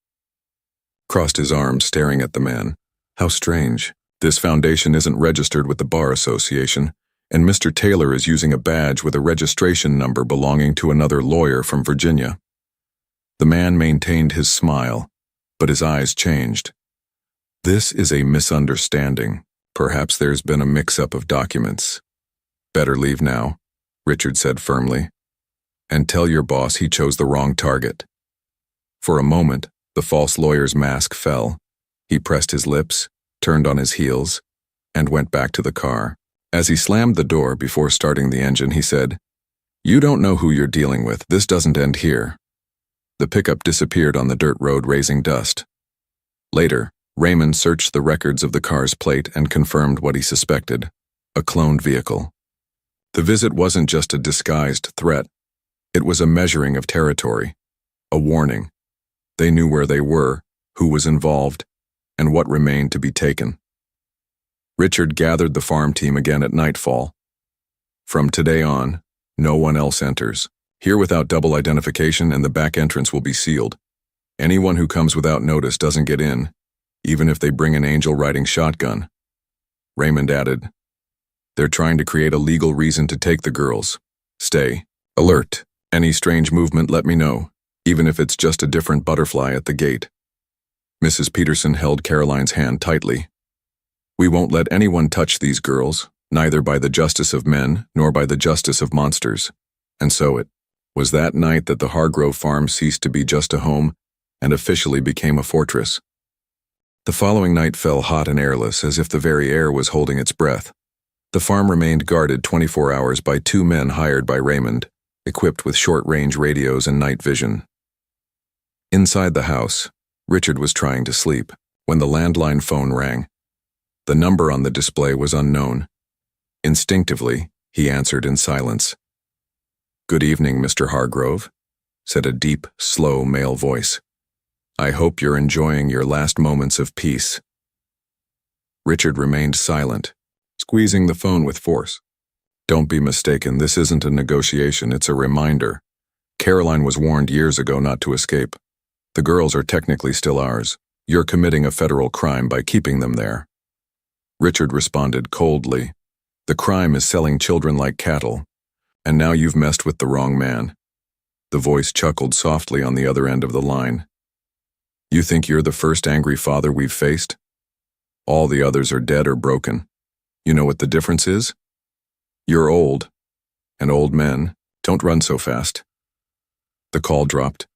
Speaker 1: crossed his arms, staring at the man. "How strange. This foundation isn't registered with the Bar Association, and Mr. Taylor is using a badge with a registration number belonging to another lawyer from Virginia." The man maintained his smile, but his eyes changed. "This is a misunderstanding. Perhaps there's been a mix-up of documents." "Better leave now," Richard said firmly. "And tell your boss he chose the wrong target." For a moment, the false lawyer's mask fell. He pressed his lips, turned on his heels, and went back to the car. As he slammed the door before starting the engine, he said, "You don't know who you're dealing with. This doesn't end here." The pickup disappeared on the dirt road, raising dust. Later, Raymond searched the records of the car's plate and confirmed what he suspected: a cloned vehicle. The visit wasn't just a disguised threat. It was a measuring of territory, a warning. They knew where they were, who was involved, and what remained to be taken. Richard gathered the farm team again at nightfall. "From today on, no one else enters. Here without double identification, and the back entrance will be sealed. Anyone who comes without notice doesn't get in, even if they bring an angel-riding shotgun." Raymond added, "They're trying to create a legal reason to take the girls. Stay alert. Any strange movement, let me know, even if it's just a different butterfly at the gate." Mrs. Peterson held Caroline's hand tightly. "We won't let anyone touch these girls, neither by the justice of men nor by the justice of monsters." And so it was that night that the Hargrove farm ceased to be just a home and officially became a fortress. The following night fell hot and airless, as if the very air was holding its breath. The farm remained guarded 24 hours by 2 men hired by Raymond, equipped with short-range radios and night vision. Inside the house, Richard was trying to sleep when the landline phone rang. The number on the display was unknown. Instinctively, he answered in silence. "Good evening, Mr. Hargrove," said a deep, slow male voice. "I hope you're enjoying your last moments of peace." Richard remained silent, squeezing the phone with force. "Don't be mistaken, this isn't a negotiation, it's a reminder. Caroline was warned years ago not to escape. The girls are technically still ours. You're committing a federal crime by keeping them there." Richard responded coldly, "The crime is selling children like cattle, and now you've messed with the wrong man." The voice chuckled softly on the other end of the line. "You think you're the first angry father we've faced? All the others are dead or broken. You know what the difference is? You're old, and old men don't run so fast. The call dropped.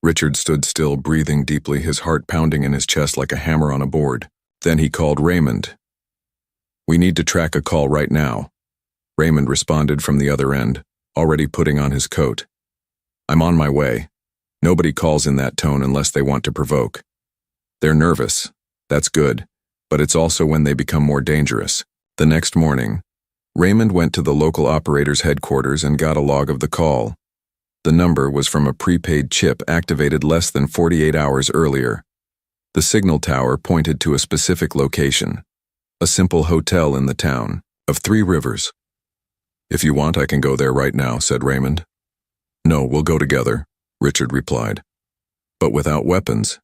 Speaker 1: Richard stood still, breathing deeply, his heart pounding in his chest like a hammer on a board. Then he called Raymond. "We need to track a call right now." Raymond responded from the other end, already putting on his coat. "I'm on my way." Nobody calls in that tone unless they want to provoke. They're nervous. That's good, but it's also when they become more dangerous. The next morning, Raymond went to the local operator's headquarters and got a log of the call. The number was from a prepaid chip activated less than 48 hours earlier. The signal tower pointed to a specific location, a simple hotel in the town of Three Rivers. "If you want, I can go there right now," said Raymond. "No, we'll go together," Richard replied. "But without weapons.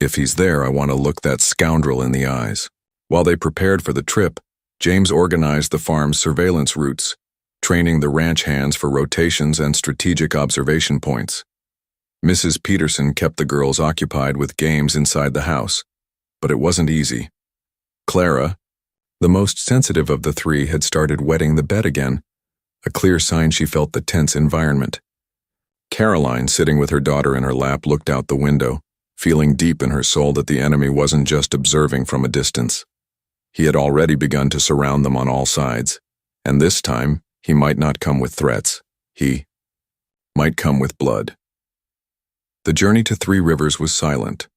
Speaker 1: If he's there, I want to look that scoundrel in the eyes." While they prepared for the trip, James organized the farm's surveillance routes, training the ranch hands for rotations and strategic observation points. Mrs. Peterson kept the girls occupied with games inside the house, but it wasn't easy. Clara, the most sensitive of the three, had started wetting the bed again, a clear sign she felt the tense environment. Caroline, sitting with her daughter in her lap, looked out the window, feeling deep in her soul that the enemy wasn't just observing from a distance. He had already begun to surround them on all sides, and this time he might not come with threats. He might come with blood. The journey to Three Rivers was silent.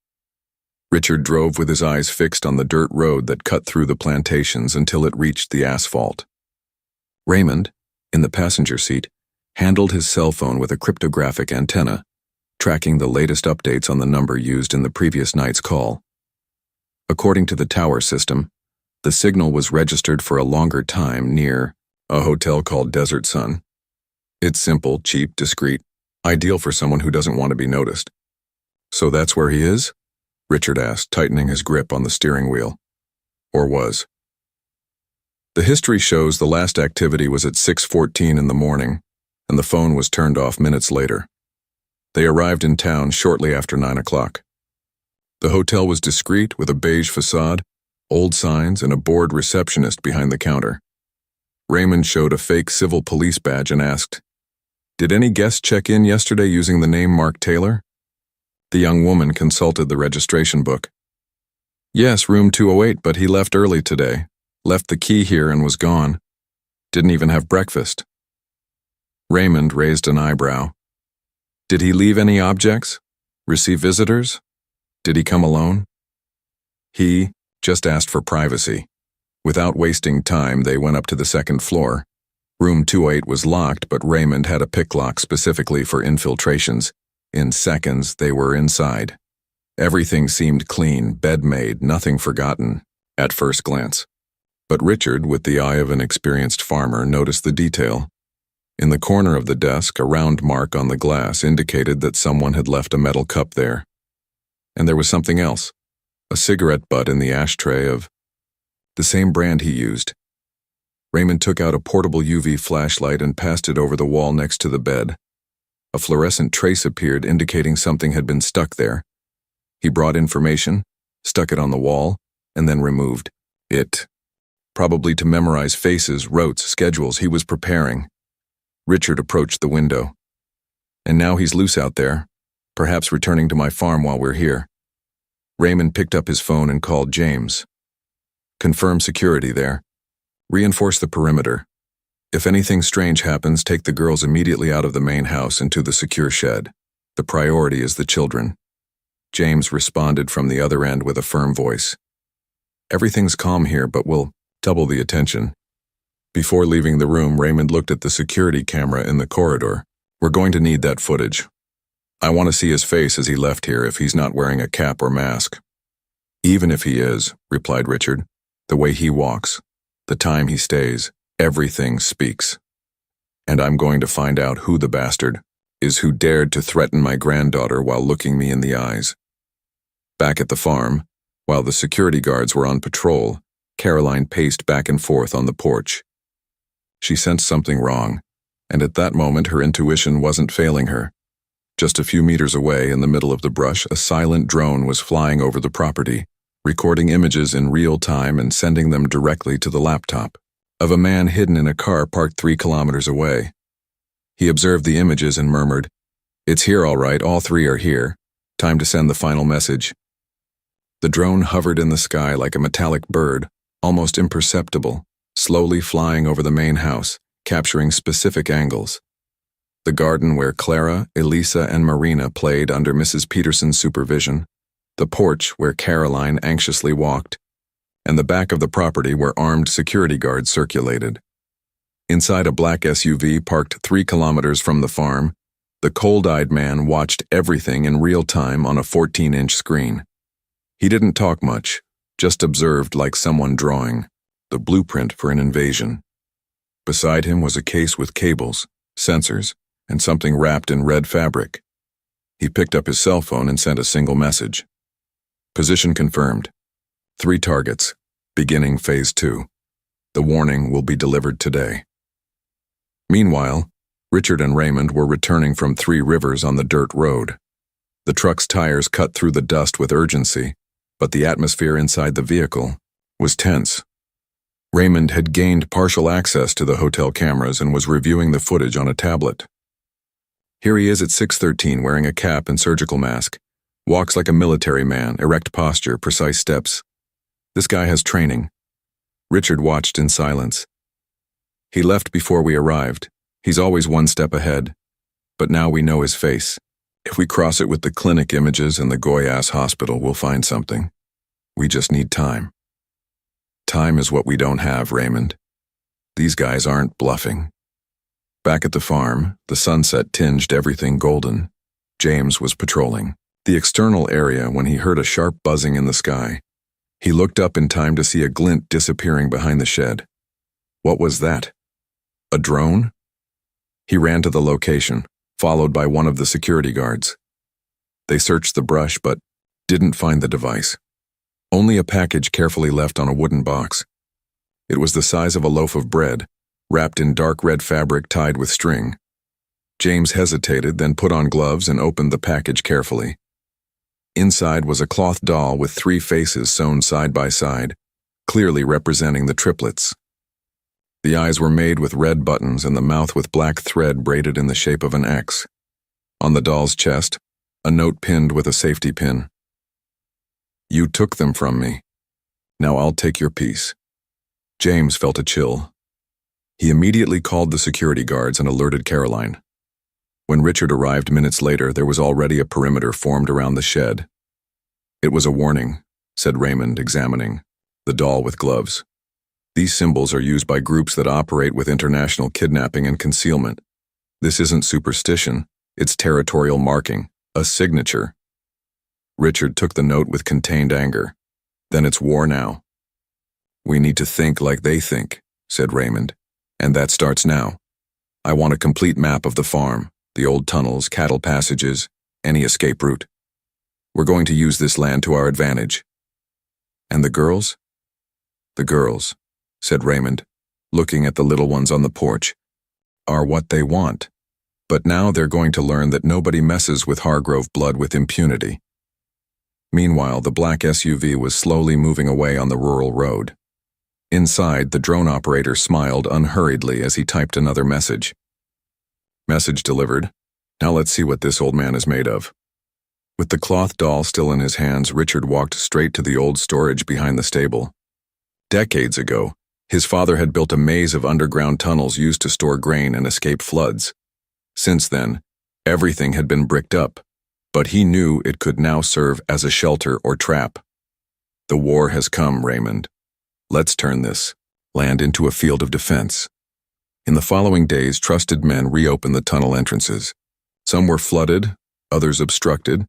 Speaker 1: Richard drove with his eyes fixed on the dirt road that cut through the plantations until it reached the asphalt. Raymond, in the passenger seat, handled his cell phone with a cryptographic antenna, tracking the latest updates on the number used in the previous night's call. According to the tower system, the signal was registered for a longer time near a hotel called Desert Sun. It's simple, cheap, discreet, ideal for someone who doesn't want to be noticed. "So that's where he is?" Richard asked, tightening his grip on the steering wheel. Or was. The history shows the last activity was at 6:14 in the morning, and the phone was turned off minutes later. They arrived in town shortly after 9 o'clock. The hotel was discreet, with a beige facade, old signs, and a bored receptionist behind the counter. Raymond showed a fake civil police badge and asked, "Did any guests check in yesterday using the name Mark Taylor?" The young woman consulted the registration book. "Yes, room 208, but he left early today. Left the key here and was gone. Didn't even have breakfast." Raymond raised an eyebrow. "Did he leave any objects? Receive visitors? Did he come alone?" He just asked for privacy. Without wasting time, they went up to the second floor. Room 208 was locked, but Raymond had a pick lock specifically for infiltrations. In seconds, they were inside. Everything seemed clean, bed made, nothing forgotten, at first glance. But Richard, with the eye of an experienced farmer, noticed the detail. In the corner of the desk, a round mark on the glass indicated that someone had left a metal cup there. And there was something else, a cigarette butt in the ashtray of the same brand he used. Raymond took out a portable UV flashlight and passed it over the wall next to the bed. A fluorescent trace appeared, indicating something had been stuck there. He brought information, stuck it on the wall, and then removed it. Probably to memorize faces, routes, schedules he was preparing. Richard approached the window. "And now he's loose out there, perhaps returning to my farm while we're here." Raymond picked up his phone and called James. "Confirm security there. Reinforce the perimeter. If anything strange happens, take the girls immediately out of the main house into the secure shed. The priority is the children." James responded from the other end with a firm voice. "Everything's calm here, but we'll double the attention." Before leaving the room, Raymond looked at the security camera in the corridor. "We're going to need that footage. I want to see his face as he left here if he's not wearing a cap or mask." "Even if he is," replied Richard, "the way he walks, the time he stays, everything speaks. And I'm going to find out who the bastard is who dared to threaten my granddaughter while looking me in the eyes." Back at the farm, while the security guards were on patrol, Caroline paced back and forth on the porch. She sensed something wrong, and at that moment her intuition wasn't failing her. Just a few meters away, in the middle of the brush, a silent drone was flying over the property, recording images in real time and sending them directly to the laptop. of a man hidden in a car parked 3 kilometers away. He observed the images and murmured, "It's here all right, all 3 are here. Time to send the final message." The drone hovered in the sky like a metallic bird, almost imperceptible, slowly flying over the main house, capturing specific angles. The garden where Clara, Elisa, and Marina played under Mrs. Peterson's supervision, the porch where Caroline anxiously walked, and the back of the property where armed security guards circulated. Inside a black SUV parked 3 kilometers from the farm, the cold-eyed man watched everything in real time on a 14-inch screen. He didn't talk much, just observed like someone drawing, the blueprint for an invasion. Beside him was a case with cables, sensors, and something wrapped in red fabric. He picked up his cell phone and sent a single message. Position confirmed. 3 targets, beginning phase 2. The warning will be delivered today. Meanwhile, Richard and Raymond were returning from 3 Rivers on the dirt road. The truck's tires cut through the dust with urgency, but the atmosphere inside the vehicle was tense. Raymond had gained partial access to the hotel cameras and was reviewing the footage on a tablet. Here he is at 6:13 wearing a cap and surgical mask. Walks like a military man, erect posture, precise steps. This guy has training. Richard watched in silence. He left before we arrived. He's always 1 step ahead. But now we know his face. If we cross it with the clinic images and the Goiás hospital, we'll find something. We just need time. Time is what we don't have, Raymond. These guys aren't bluffing. Back at the farm, the sunset tinged everything golden. James was patrolling the external area when he heard a sharp buzzing in the sky. He looked up in time to see a glint disappearing behind the shed. What was that? A drone? He ran to the location, followed by one of the security guards. They searched the brush but didn't find the device. Only a package carefully left on a wooden box. It was the size of a loaf of bread, wrapped in dark red fabric tied with string. James hesitated, then put on gloves and opened the package carefully. Inside was a cloth doll with 3 faces sewn side by side, clearly representing the triplets. The eyes were made with red buttons and the mouth with black thread braided in the shape of an X. On the doll's chest, a note pinned with a safety pin. "You took them from me. Now I'll take your piece." James felt a chill. He immediately called the security guards and alerted Caroline. When Richard arrived minutes later, there was already a perimeter formed around the shed. "It was a warning," said Raymond, examining the doll with gloves. "These symbols are used by groups that operate with international kidnapping and concealment. This isn't superstition, it's territorial marking, a signature." Richard took the note with contained anger. "Then it's war now." "We need to think like they think," said Raymond, "and that starts now. I want a complete map of the farm, the old tunnels, cattle passages, any escape route. We're going to use this land to our advantage." "And the girls?" "The girls," said Raymond, looking at the little ones on the porch, "are what they want. But now they're going to learn that nobody messes with Hargrove blood with impunity." Meanwhile, the black SUV was slowly moving away on the rural road. Inside, the drone operator smiled unhurriedly as he typed another message. "Message delivered. Now let's see what this old man is made of." With the cloth doll still in his hands, Richard walked straight to the old storage behind the stable. Decades ago, his father had built a maze of underground tunnels used to store grain and escape floods. Since then, everything had been bricked up, but he knew it could now serve as a shelter or trap. The war has come, Raymond. Let's turn this land into a field of defense. In the following days, trusted men reopened the tunnel entrances. Some were flooded, others obstructed,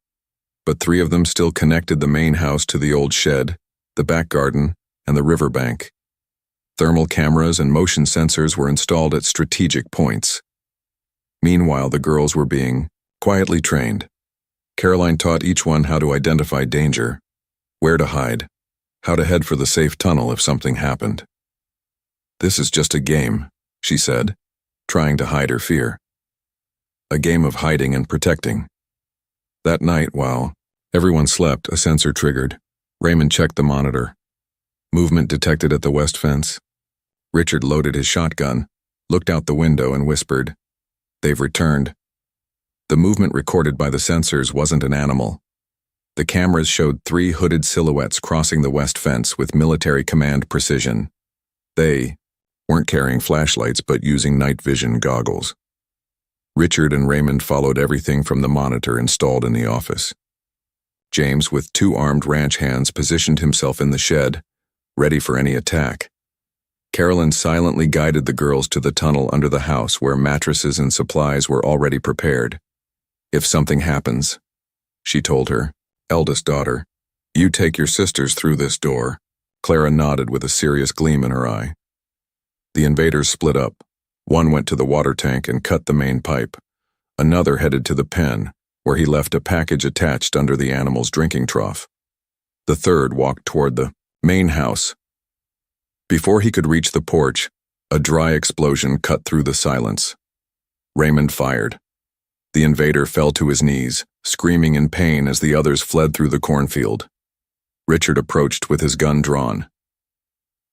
Speaker 1: but 3 of them still connected the main house to the old shed, the back garden, and the riverbank. Thermal cameras and motion sensors were installed at strategic points. Meanwhile, the girls were being quietly trained. Caroline taught each one how to identify danger, where to hide, how to head for the safe tunnel if something happened. "This is just a game," she said, trying to hide her fear. A game of hiding and protecting. That night, while everyone slept, a sensor triggered. Raymond checked the monitor. Movement detected at the west fence. Richard loaded his shotgun, looked out the window and whispered, "They've returned." The movement recorded by the sensors wasn't an animal. The cameras showed 3 hooded silhouettes crossing the west fence with military command precision. They weren't carrying flashlights but using night vision goggles. Richard and Raymond followed everything from the monitor installed in the office. James, with 2 armed ranch hands, positioned himself in the shed, ready for any attack. Carolyn silently guided the girls to the tunnel under the house where mattresses and supplies were already prepared. "If something happens," she told her eldest daughter, "you take your sisters through this door." Clara nodded with a serious gleam in her eye. The invaders split up. One went to the water tank and cut the main pipe. Another headed to the pen, where he left a package attached under the animal's drinking trough. The third walked toward the main house. Before he could reach the porch, a dry explosion cut through the silence. Raymond fired. The invader fell to his knees, screaming in pain as the others fled through the cornfield. Richard approached with his gun drawn.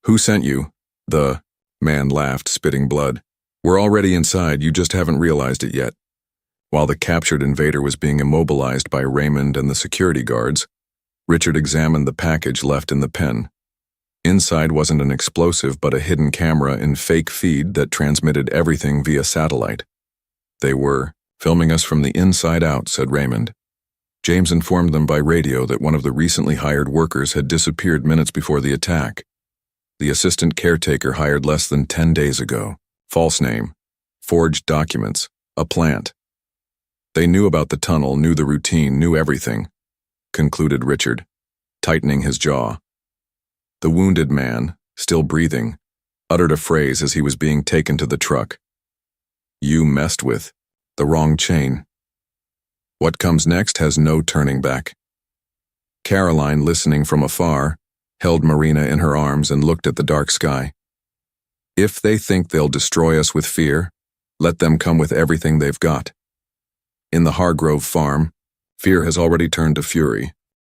Speaker 1: "Who sent you?" The man laughed, spitting blood. "We're already inside, you just haven't realized it yet." While the captured invader was being immobilized by Raymond and the security guards, Richard examined the package left in the pen. Inside wasn't an explosive but a hidden camera in fake feed that transmitted everything via satellite. "They were filming us from the inside out," said Raymond. James informed them by radio that one of the recently hired workers had disappeared minutes before the attack. The assistant caretaker hired less than 10 days ago. False name, forged documents, a plant. "They knew about the tunnel, knew the routine, knew everything," concluded Richard, tightening his jaw. The wounded man, still breathing, uttered a phrase as he was being taken to the truck. "You messed with the wrong chain. What comes next has no turning back." Caroline, listening from afar, held Marina in her arms and looked at the dark sky. "If they think they'll destroy us with fear, let them come with everything they've got. In the Hargrove farm, fear has already turned to fury.